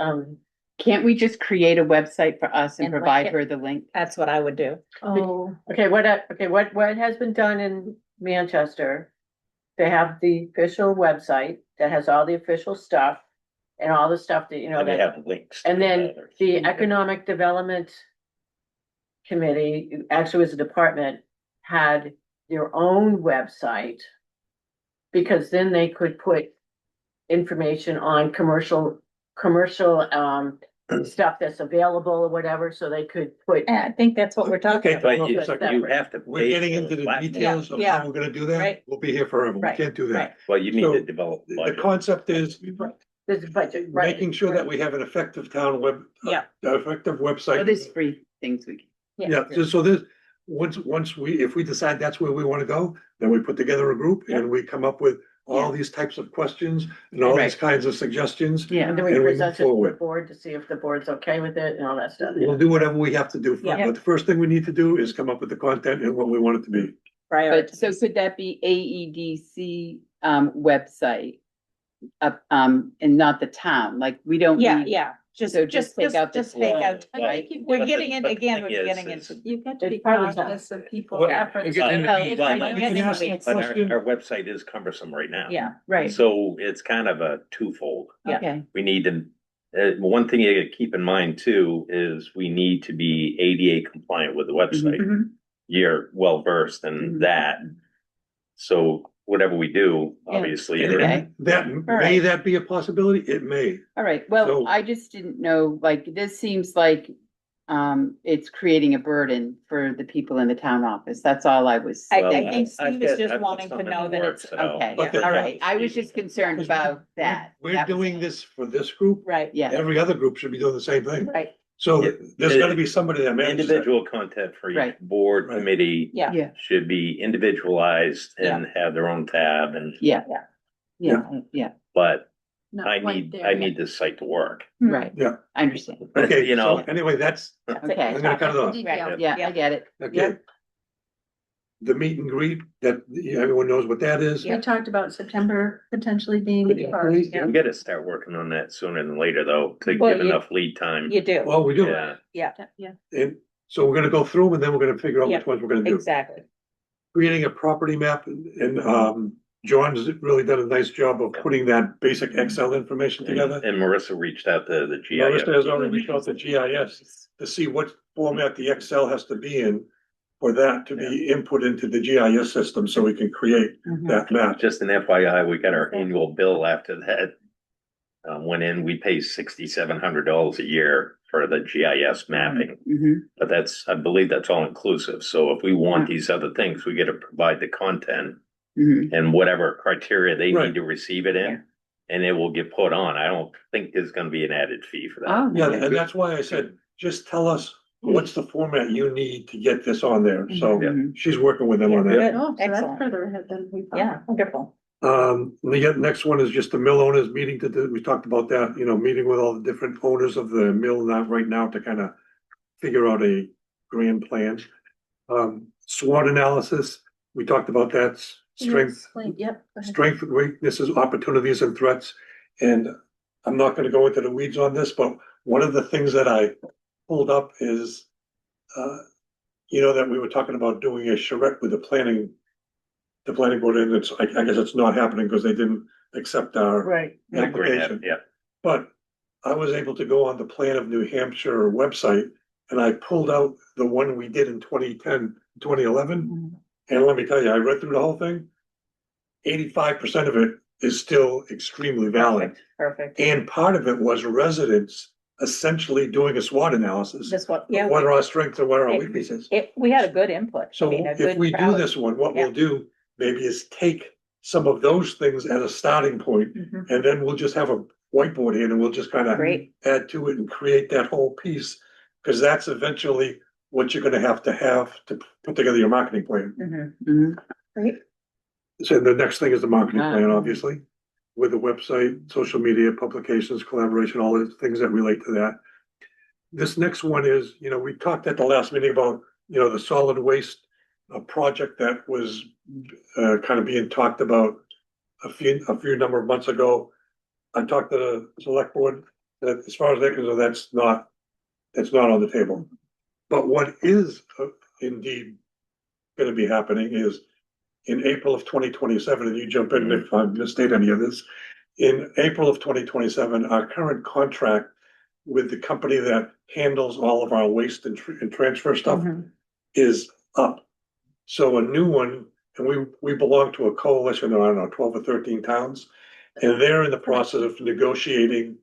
Can't we just create a website for us and And link provide it. her the link? that's what I would do. Oh, okay, what has been done in Manchester? They have the official website that has all the official stuff and all the stuff that, you know, And they that, have links. and to then that. the Economic Development Committee, actually was a department, had their own website. Because then they could put information on commercial, stuff that's available or whatever, so they could put. And I think that's what we're talking Okay, about. But you Separate. have to. We're pay getting for into the platform. details of Yeah, how we're gonna do that. right. We'll be here forever. We Right, can't do right. that. Well, you need So, to develop. The budget. concept is This budget, right? making sure that we have an effective town web. Yeah. Effective So website. there's free things we can. Yeah, so this, once if we decide that's where we wanna go, then we put together a group and we come up with all these types of questions and all these Right. kinds of suggestions. Yeah. And then we And we present move it to the forward. board to see if the board's okay with it and all that stuff. We'll do whatever we have to do, Yeah. but the first thing we need to do is come up with the content and what we want it to be. But so could that be AEDC website? And not the town, like we don't. Yeah, need- yeah, just, So just, take out the just take out, flow, right? we're getting in, But the again, thing we're is, getting is- into. you've got to It's be part of conscious of people's Well, efforts. Well, to we help. can Find ask out the ways. But question. our website is cumbersome right now. Yeah, right, So it's kind of a twofold. Yeah. Okay, We need to, one thing you gotta keep in mind too, is we need to be ADA compliant with the website. Mhm. You're well versed in Mhm. that. So whatever we do, Yeah. obviously. And Okay. that, may right. that be a possibility? It may. all right, So- well, I just didn't know, like, this seems like. It's creating a burden for the people in the town office, that's all I was. I Well, think I've Steve is got- just I've got wanting to something in know the that works it's, that I'll- Okay, But the- all right, I was just concerned about that. We're That was doing all. this for this group. right, Yeah, Every other group should be doing the same thing. right, So Yeah. there's gotta be somebody that manages that. Individual content for each Right. board, Right. committee yeah. yeah, should be individualized and have their own tab and, yeah. Yeah. Yeah, but Not I quite need, there I yet. need this site to work. right. Yeah. I understand, Okay, You know. so anyway, that's, That's it. okay, I'm gonna cut it off. Detail. yeah, I get it. Okay. The meet and greet, that, everyone knows what that is. We talked about September potentially being Could the you first. please? We gotta start working on that sooner than later though, to Well, give you- enough lead time. You do, Well, we do. Yeah, yeah, Yeah. And so we're gonna go through them and then we're gonna figure out Yeah. which ones we're gonna do. exactly. Creating a property map and John's really done a nice job of putting that basic Excel information together. and Marissa reached out to the GIS. Marissa has already reached out to GIS to see what format the Excel has to be in for that to be input into the GIS system so we can create Mhm. that map. Just an FYI, we got our annual bill after that. Went in, we pay $6,700 a year for the GIS mapping, Mhm. but that's, I believe that's all inclusive. So if we want these other things, we gotta provide the content Mhm. and whatever criteria they Right. need to receive it in. And it will get put on. I don't think there's gonna be an added fee for that. Oh, Yeah, okay. and that's why I said, just tell us what's the format you need to get this on there. So Mhm. she's working with them on that. Good, Oh, so that's excellent, further ahead than we thought. yeah, wonderful. The next one is just the mill owners meeting to do, we talked about that, meeting with all the different owners of the mill now, right now to kind of figure out a grand plan. SWOT analysis, we talked about that, strength, Explain, yep. go ahead. strength, weaknesses, opportunities and threats. And I'm not gonna go into the weeds on this, but one of the things that I pulled up is you know, that we were talking about doing a charrette with the planning board, and I guess it's not happening because they didn't accept our Right. application. Yeah, But I was able to go on the Plan of New Hampshire website and I pulled out the one we did in 2010, 2011. Mhm. And let me tell you, I read through the whole thing. 85% of it is still extremely valid. Perfect. And part of it was residents essentially doing a SWOT analysis. That's what, yeah, What are our strengths and what are our It- weaknesses? we had a good input. I So mean, a if good we do crowd. this one, what Yeah. we'll do maybe is take some of those things as a starting point, Mhm. and then we'll just have a whiteboard here and we'll just kind of Great. add to it and create that whole piece. Because that's eventually what you're gonna have to put together your marketing plan. Mhm. Mhm. Great. So the next thing is the marketing plan, Wow. obviously, with the website, social media, publications, collaboration, all the things that relate to that. This next one is, you know, we talked at the last meeting about, you know, the solid waste project that was kind of being talked about a few number of months ago. I talked to the select board that as far as they're concerned, that's not on the table. But what is indeed gonna be happening is in April of 2027, and you jump in if I misstate any of this. In April of 2027, our current contract with the company that handles all of our waste and transfer stuff Mhm. is up. So a new one, and we belong to a coalition of, I don't know, 12 or 13 towns. And they're in the process of negotiating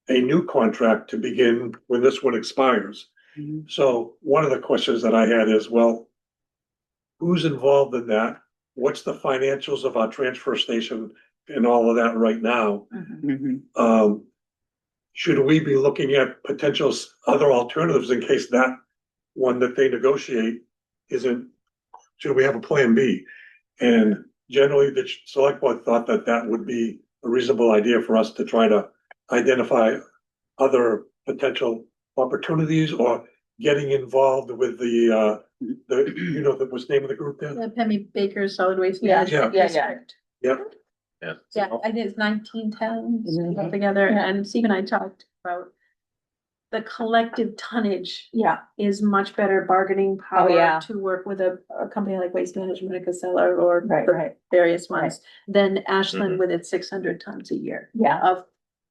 a new contract to begin when this one expires. Mhm. So one of the questions that I had is, well, who's involved in that? What's the financials of our transfer station and all of that right now? Mhm. Mhm. Should we be looking at potential other alternatives in case that one that they negotiate isn't, should we have a plan B? And generally, the select board thought that that would be a reasonable idea for us to try to identify other potential opportunities or getting involved with you know, what's the name of the group there? The Pemmy Baker Solid Waste Yeah, Management yeah, yeah. District. Yep, Yeah, I think it's 19 towns Mhm. altogether, Yeah. and Steve and I talked about the collective tonnage Yeah, is much better bargaining Oh, yeah. power to work with a company like Waste Management, a Casella, or Right, the right. various ones, than Ashland Mhm. with its 600 tons a year yeah, of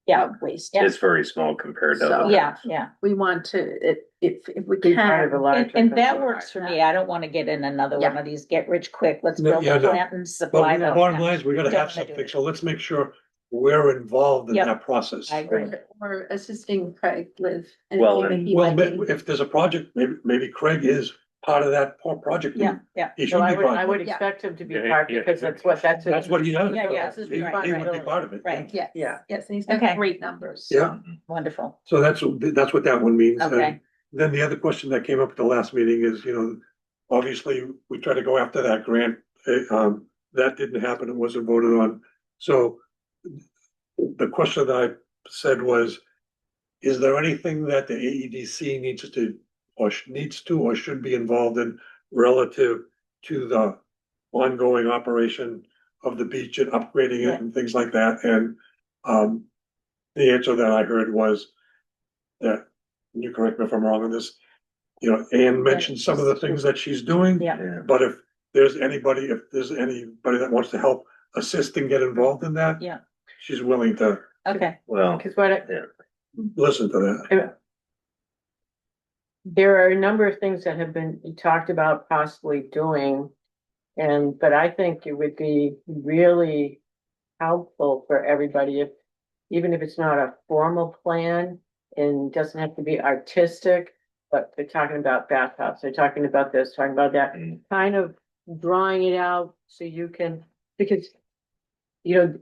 yeah, waste. Yeah. it's very small compared to So- other. yeah. We want to, if we Be part of can. a larger. And that works for me. I don't want to get in another one Yeah. of these get rich quick, let's No, build yeah, a no. plant and supply but them. bottom line is we gotta Don't have wanna do something, it. so let's make sure we're involved in Yep. that process. I agree. Or assisting Craig with. Well, anything that he Well, might need. if there's a project, maybe Craig is part of that project. Yeah, yeah. He should Well, be I part. would Yeah. expect him to be Yeah, part yeah. because that's That's what he does. Yeah, yeah. He would be part of it. Right. Yes, Yeah. yes, and he's Okay. got great numbers. Yeah, Wonderful. so that's what that one means. And Okay. then the other question that came up at the last meeting is, you know, obviously, we try to go after that grant. That didn't happen, it wasn't voted on. So the question that I said was, is there anything that the AEDC needs to or should be involved in relative to the ongoing operation of the beach and upgrading Yeah. it and things like that? And the answer that I heard was that, and you correct me if I'm wrong on this, you know, Anne mentioned some of the things that she's doing. Yeah, But if there's anybody that wants to help assist and get involved in that. Yeah. She's willing to okay. Well, Because what, listen to that. there are a number of things that have been talked about possibly doing. But I think it would be really helpful for everybody if, even if it's not a formal plan and doesn't have to be artistic, but they're talking about bathhouse, they're talking about this, talking about that, kind of drawing it out so you can, because you know,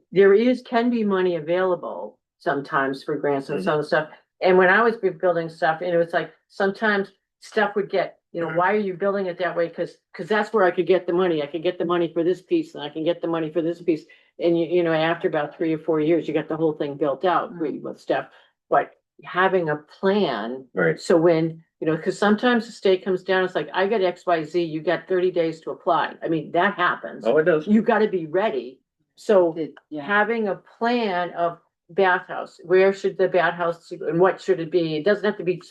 can be money available sometimes for grants and some stuff. And when I was building stuff, and it was like, sometimes stuff would get, you know, why are you building it that way? Cause that's where I could get the money. I could get the money for this piece and I can get the money for this piece. And you know, after about 3 or 4 years, you got the whole thing built out with stuff. But having a plan. right, So when, you know, cause sometimes the state comes down, it's like, I got XYZ, you got 30 days to apply. I mean, that happens. oh, it does. You gotta be ready. So Yeah. having a plan of bathhouse, where should the bathhouse and what should it be? It doesn't have to be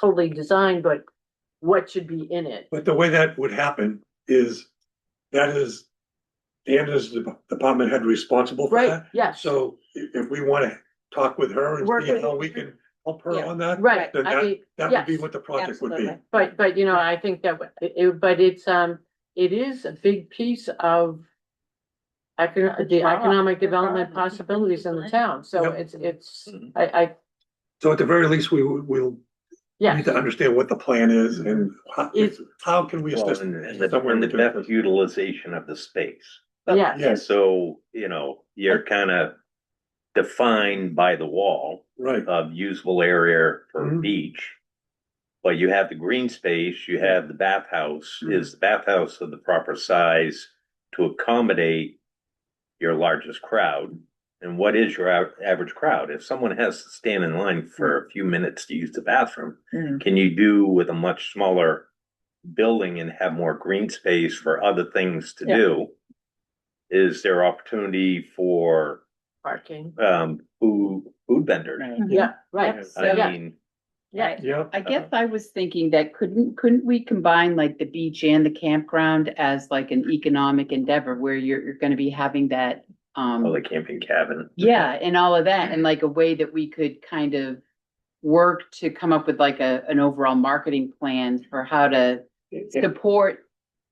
totally designed, but what should be in it. But the way that would happen is, Dan is the department head responsible for Right, that. yes. So if we want to talk with her and Work see with- how we can help her Yeah. on that. Right, Then I mean, that would be yes. what the project would be. Absolutely. But, you know, I think that, but it is a big piece of the economic development possibilities in the town, so Yep. it's, Mhm. So at the very least, we'll yeah. need to understand what the plan is and how can we Well, assist and the somewhere and the between. best utilization of the space. Yeah, Yes, So, you know, you're kind of defined by the wall right. of usable area for Mhm. beach. But you have the green space, you have the bathhouse. Is the bathhouse of the proper size to accommodate your largest crowd? And what is your average crowd? If someone has to stand in line for a few minutes to use the bathroom, Mm. can you do with a much smaller building and have more green space for other things to Yeah. do? Is there opportunity for parking, food vendors? yeah, right, I yeah, mean, yeah. Yeah. I guess I was thinking that couldn't we combine like the beach and the campground as like an economic endeavor where you're gonna be having that, oh, the camping cabin. yeah, and all of that, and like a way that we could kind of work to come up with like an overall marketing plan for how to support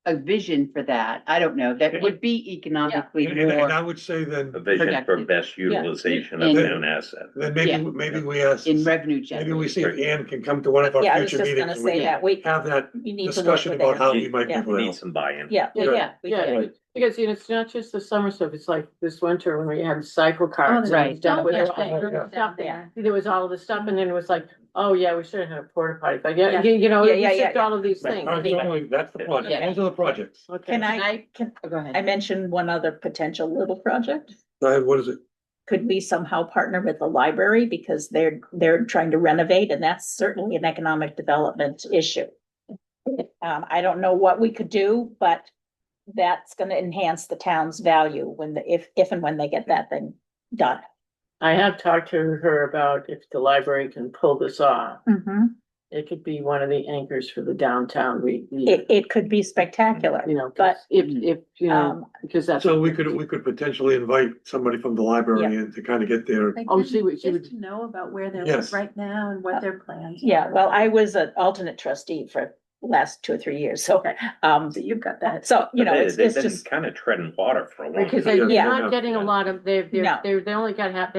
a vision for that. I don't know, that would be economically And I more would say then, A vision for Productive. best utilization of And- town asset. then Yeah. maybe we ask, in revenue maybe we generation. see if Ann can come to one of our Yeah, I was future just gonna meetings. say We that, we, have that we need to work discussion with about Ann. how we might be Yeah. able to We need help. some buy-in. Yeah, Yeah, we yeah, did. because, you know, it's not just the summer stuff, it's like this winter when we had cycle carts. Right. and stuff with Yeah. stuff Yeah. there was all the stuff, and then it was like, oh, yeah, we should have had a porta potty, but yeah, Yeah. you know, Yeah, it's yeah, just yeah. all of these Right, things. all right, so anyway, that's the project, Yeah. those are the projects. Okay. Can I, Oh, go ahead. I mentioned one other potential little project. Go ahead, what is it? Could we somehow partner with the library because they're trying to renovate and that's certainly an economic development issue. I don't know what we could do, but that's gonna enhance the town's value when if and when they get that thing done. I have talked to her about if the library can pull this off, it could be one of the anchors for the downtown It could be spectacular, you know, but, if, you know, um, because that's. So we could potentially invite somebody from the library in to kind of get their, Oh, she would- Just to know about where they're Yes. right now and what their plans. yeah, are. well, I was an alternate trustee for the last 2 or 3 years, so, So you've got that. so, you know, They've it's been just, kind of treading water for a long Because time. they're Yeah. not getting a lot of, No. they only got half,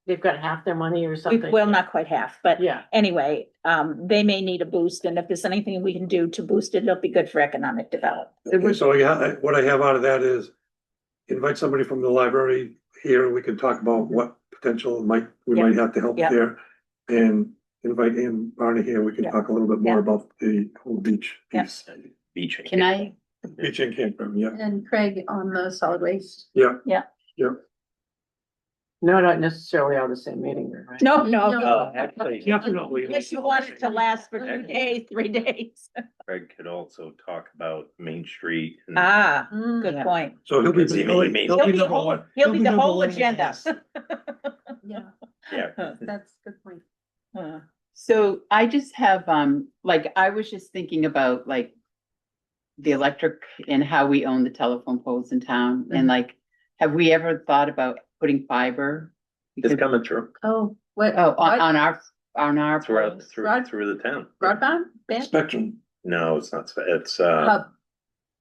they've got half their money or something. well, not quite half, but Yeah, anyway, they may need a boost, and if there's anything we can do to boost it, it'll be good for economic development. okay, so yeah, what I have out of that is invite somebody from the library here, we can talk about what potential we Yeah. might have to help Yeah. there. And invite Ann Barney here, we can Yeah. talk a little bit more Yeah. about the whole beach Yeah. piece. Beach. Can I, Beach and campground, yeah, And Craig on the solid waste. yeah. Yeah. Yeah, no, not necessarily all the same meeting, right? No, No. no. Actually, definitely. Unless you want it to last for 2 days, 3 days. Craig could also talk about Main Street. and- Ah, Mm. good Yeah. point. So he'll be, Because he he'll may- be he He'll be number whole- one. he'll be the number whole one. agenda. Yeah, Yeah, that's a good point. Uh, so I just have, like, I was just thinking about like the electric and how we own the telephone poles in town, and like, have we ever thought about putting fiber? it's Because- coming through Oh, what? Oh, what? on our throughout, poles? through the town. Broadband? Band? Spectrum, No, it's not, it's, Hub.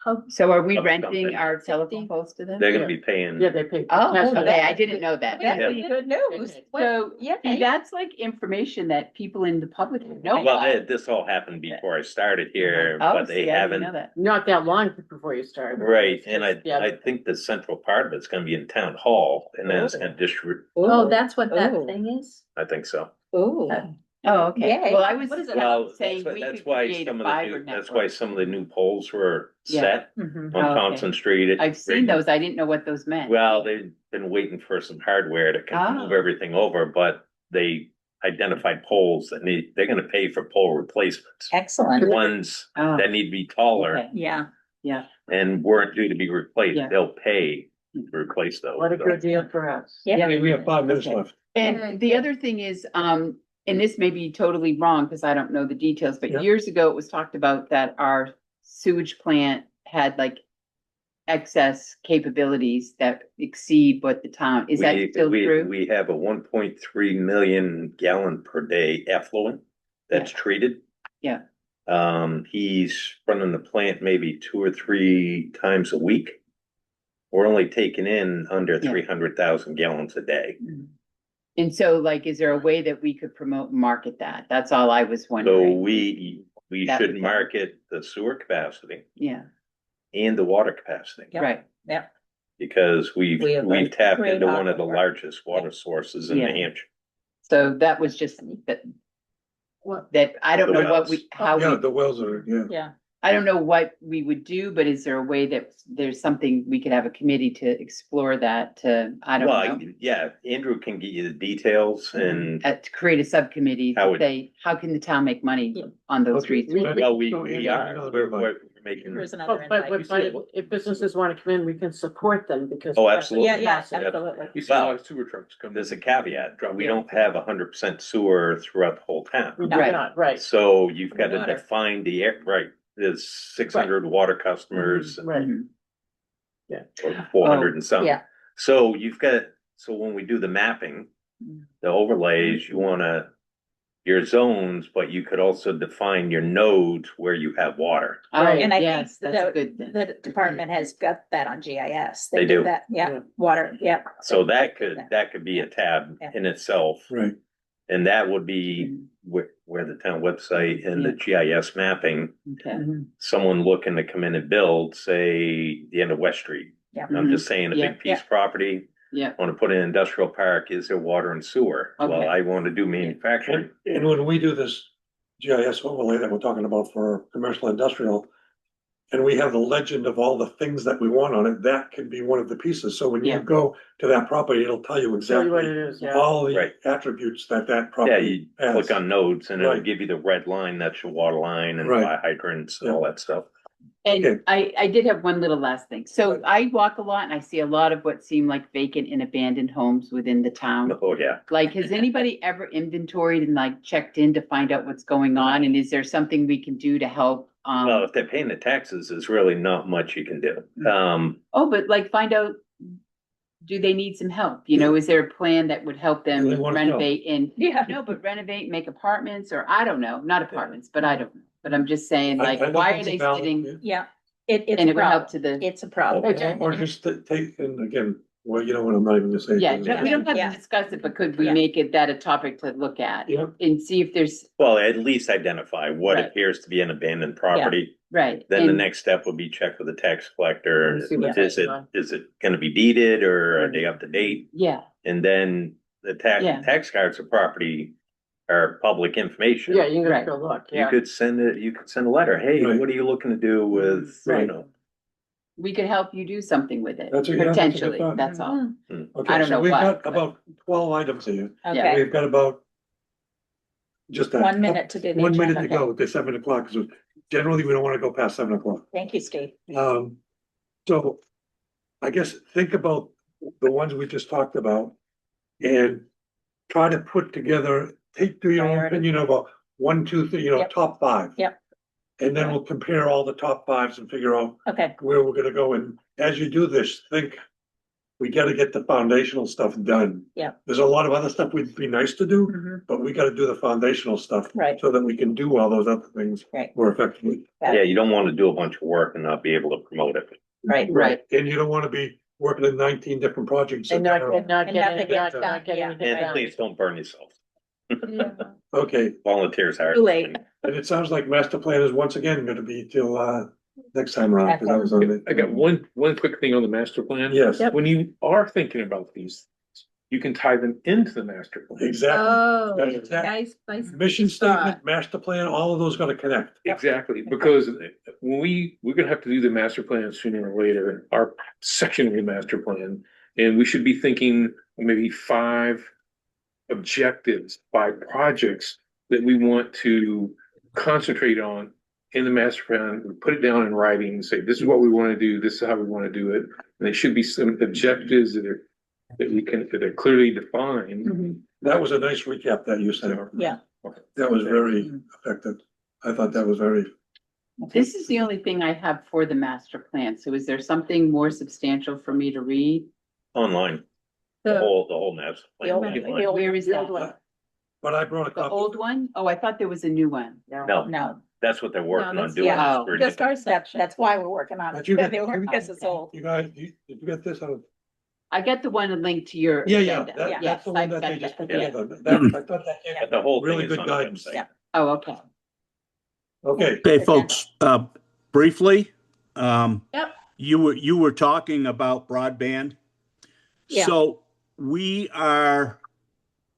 Hub. So are we Up renting something. our telephone poles to them? they're gonna be paying. Yeah, they pay. Oh, that's okay, what- I didn't know that. That'd Yeah. be good news. So, Yeah. see, that's like information that people in the public know. Well, about. this all happened before I started here, Oh, but they see, I didn't know haven't. that. Not that long before you started. Right, and I Yeah. think the central part of it's gonna be in town hall, and then it's gonna distribute, Oh, that's what that Ooh. thing is? I think so. Ooh. Oh, okay. Yay. Well, I was What is it? Well, saying we that's could why create a some of the fiber new, that's why network. some of the new poles were Yeah. set Mhm. on Oh, okay. Thompson Street. I've seen those. I didn't know what those meant. Well, they've been waiting for some hardware to kind of move Oh. everything over, but they identified poles that they're gonna pay for pole replacements. Excellent. Ones Oh, that need to be taller okay. Yeah. and weren't due to be replaced, Yeah. they'll pay to replace those. What a So- good deal for us. Yeah. we have 5 minutes Okay. left. And the other thing is, and this may be totally wrong, because I don't know the details, Yeah. but years ago it was talked about that our sewage plant had like excess capabilities that exceed what the town, is that still true? We have a 1.3 million gallon per day effluent that's treated. Yeah. He's running the plant maybe 2 or 3 times a week. We're only taking in under Yeah. 300,000 gallons a day. And so like, is there a way that we could promote and market that? That's all I was So wondering. we That should would- market the sewer capacity Yeah, and the water capacity. Yep. right. Yeah. Because we've We have a tapped great into one of the aquifer. largest water sources in New Yeah. Hampshire. So that was just that, What? that I don't The know what wells. we, how Yeah, we, the wells are, yeah. Yeah. I don't know what we would do, but is there a way that there's something we could have a committee to explore that to, I don't Well, know. yeah, Andrew can get you the details and, To create a subcommittee How to would- say, how can the town make money Yeah. on those Okay. resources? well, we Yeah, are, another we're making. Here's Oh, another but invite. if businesses wanna come in, we can support them because. Oh, absolutely. Yeah, yeah, Capacity. absolutely. You see a Well, lot of sewer trucks coming. There's a caveat, we don't have 100% sewer throughout the whole We town. do Right. not, right, So you've got to Water. define the, right, there's 600 water customers right. Mhm. or 400 and some. Yeah. So so when we do the mapping, the overlays, you wanna, your zones, but you could also define your nodes where you have water. Oh, Right. And I think yes, that's a good thing. the department has got that on GIS. They did do. That, Yeah. yeah, water, yeah. So They that did could be a tab Yeah. in itself. Right. And that would be where the town website and the GIS mapping, Okay. someone looking to come in and build, say, the end of West Street. Yeah. I'm just saying a Yeah. big piece of property, Yeah, want to put in an industrial park, is there water and sewer? Well, Okay. I want to do manufacturing. And when we do this GIS overlay that we're talking about for commercial industrial, and we have the legend of all the things that we want on it, that can be one of the pieces. So when you Yeah. go to that property, it'll tell you Tell you what exactly it is, yeah. all the Right. attributes that Yeah, property you has. click on nodes and it'll Right. give you the red line, that's your water line and Right. fire hydrants and all that stuff. and Okay. I did have one little last thing. So Right. I walk a lot and I see a lot of what seem like vacant and abandoned homes within the town. Oh, yeah. Like, has anybody ever inventoried and like checked in to find out what's going on? And is there something we can do to help? Well, if they're paying the taxes, there's really not much you can do. Oh, but like find out, do they need some help? You know, is there a plan that would help them They wanna know. renovate and, Yeah. no, but renovate, make apartments, or I don't know, not apartments, but I don't know. But I'm just saying, I like, think why are it's they a valid- sitting? Yeah, it's And a it would help problem. to the, It's a problem. Okay. Or just take, and again, well, you know what, I'm not even gonna say. yeah, things. we don't have Yeah. to discuss it, but could we Yeah. make it that a topic to look at? Yeah. And see if there's, Well, at least identify what Right. appears to be an abandoned property. right. Then the and- next step would be check with the tax collector. And see what's Is it, going on. is it gonna be deeded or are they up to date? Yeah, And then the Yeah. tax cards of property are public information. Yeah, you Right. can go look, You yeah. could send a letter, hey, Right. what are you looking to do with, you Right. know? we could help you do something with it, That's a- yeah, that's a good potentially, thought. that's all. Okay, I don't so know we've what, got but- about 12 items here. Okay, We've got about just a 1 minute to do the 1 minute to agenda. go to 7 o'clock, because generally we don't want to go past 7 o'clock. Thank you, Steve. So I guess think about the ones we just talked about and try to put together, do your own Priority. opinion of a 1, 2, 3, Yep. top 5. Yep. And then we'll compare all the top 5s and figure out Okay, where we're gonna go. And as you do this, think, we gotta get the foundational stuff done. Yeah. There's a lot of other stuff would be nice to do, Mhm. but we gotta do the foundational stuff. Right. So that we can do all those other things Right. more effectively. Yeah. Yeah, you don't want to do a bunch of work and not be able to promote it. right. Right. And you don't wanna be working in 19 different projects. And not And getting, nothing not gets done, getting yeah. anything And done. please don't burn yourself. Okay, Volunteers are. Too late. and it sounds like master plan is once again gonna be till next time around, because I was on it. I got one quick thing on the master plan. Yes, Yep. When you are thinking about these, you can tie them into the master plan. exactly. Oh, That's exact- nice. Mission statement, master plan, all of those gotta connect. Exactly, because when we're gonna have to do the master plan sooner or later, our section of the master plan. And we should be thinking maybe 5 objectives, 5 projects that we want to concentrate on in the master plan. We put it down in writing and say, this is what we want to do, this is how we want to do it. And there should be some objectives that are that they're clearly defined. That was a nice recap that you said. Yeah. That was very effective. I thought that was very, This is the only thing I have for the master plan. So is there something more substantial for me to read? Online, the whole maps. The old- the old- Where is the old that? one. but I brought a The copy. old one? Oh, I thought there was a new one. No, No, that's what they're working on that's- doing. yeah. Oh. Just our section. that's why we're working on it. But you got- Because it's old. You guys, did you get this? I get the one linked to your. Yeah, agenda. that's Yes, the one I've that they got just put that. Yeah. together. That, I thought that gave But the whole thing really is good on the guidance. website. Yeah. Oh, okay. Okay, Okay, folks, briefly, Yep. you were talking about broadband. Yeah. So we are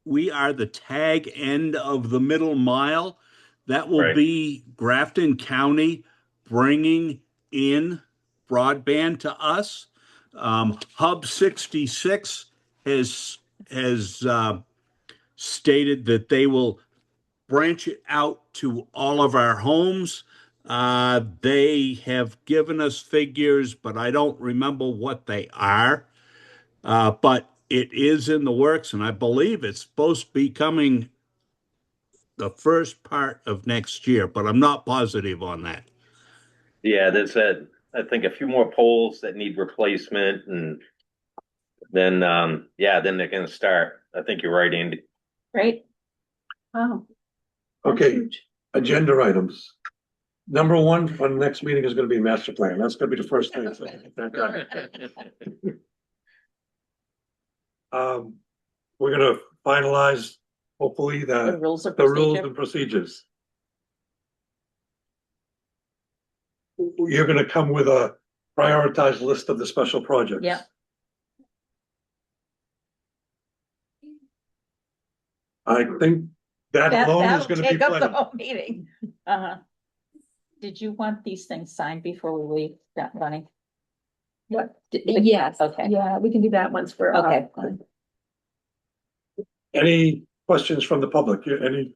the tag end of the middle mile. That will Right. be Grafton County bringing in broadband to us. Hub 66 has stated that they will branch it out to all of our homes. They have given us figures, but I don't remember what they are. But it is in the works, and I believe it's supposed to be coming the first part of next year, but I'm not positive on that. Yeah, there's I think a few more poles that need replacement and then, then they're gonna start. I think you're right, Andy. Right? Wow. okay, agenda items. Number one on the next meeting is gonna be master plan. That's gonna be the first thing. We're gonna finalize, hopefully, The rules of the rules procedure. and procedures. You're gonna come with a prioritized list of the special projects. Yeah. I think that alone is That'll gonna be take up the plenty. whole meeting. Uh-huh. Did you want these things signed before we leave, that Bunny? What? Yes, Okay. yeah, we can do that once we're. Okay. Any questions from the public? Any?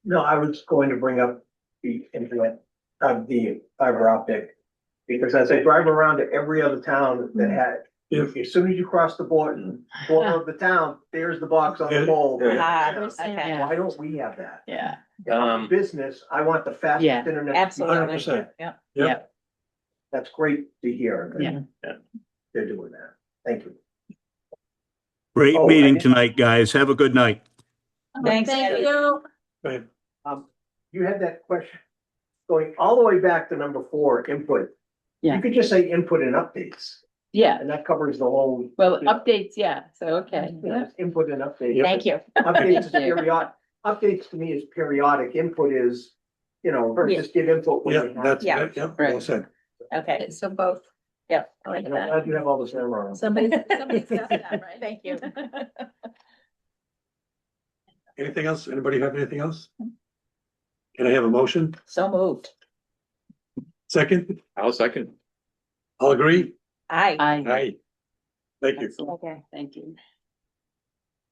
No, I was going to bring up the internet of the fiber optic. Because as I drive around to every other town that had, as soon as you cross the border of the town, there's the box on the pole. Ah, Yeah. okay. Why don't we have that? Yeah, Business, I want the fastest Yeah, internet. absolutely. 100%. Yeah. Yeah, That's great to hear. that Yeah. They're doing that. Thank you. Great Oh, meeting I- tonight, guys. Have a good night. Thanks, Thank Eddie. you. okay. You had that question going all the way back to number 4, input. Yeah. You could just say input and updates, Yeah, and that covers the whole. well, updates, yeah, so, okay. Yeah, it's input and updates. Thank you. Updates is Thank you. periodic, updates to me is periodic, input is, versus give input. when Yeah, we have that's, it. Yeah. yeah, well Right. said. Okay, So both. Yeah. I like And I'm that. glad you have all this around. Somebody's got that, right? thank you. Anything else? Anybody have anything else? Can I have a motion? So moved. Second? I'll second. I'll agree. Aye. I, Aye. Thank you. Okay. thank you.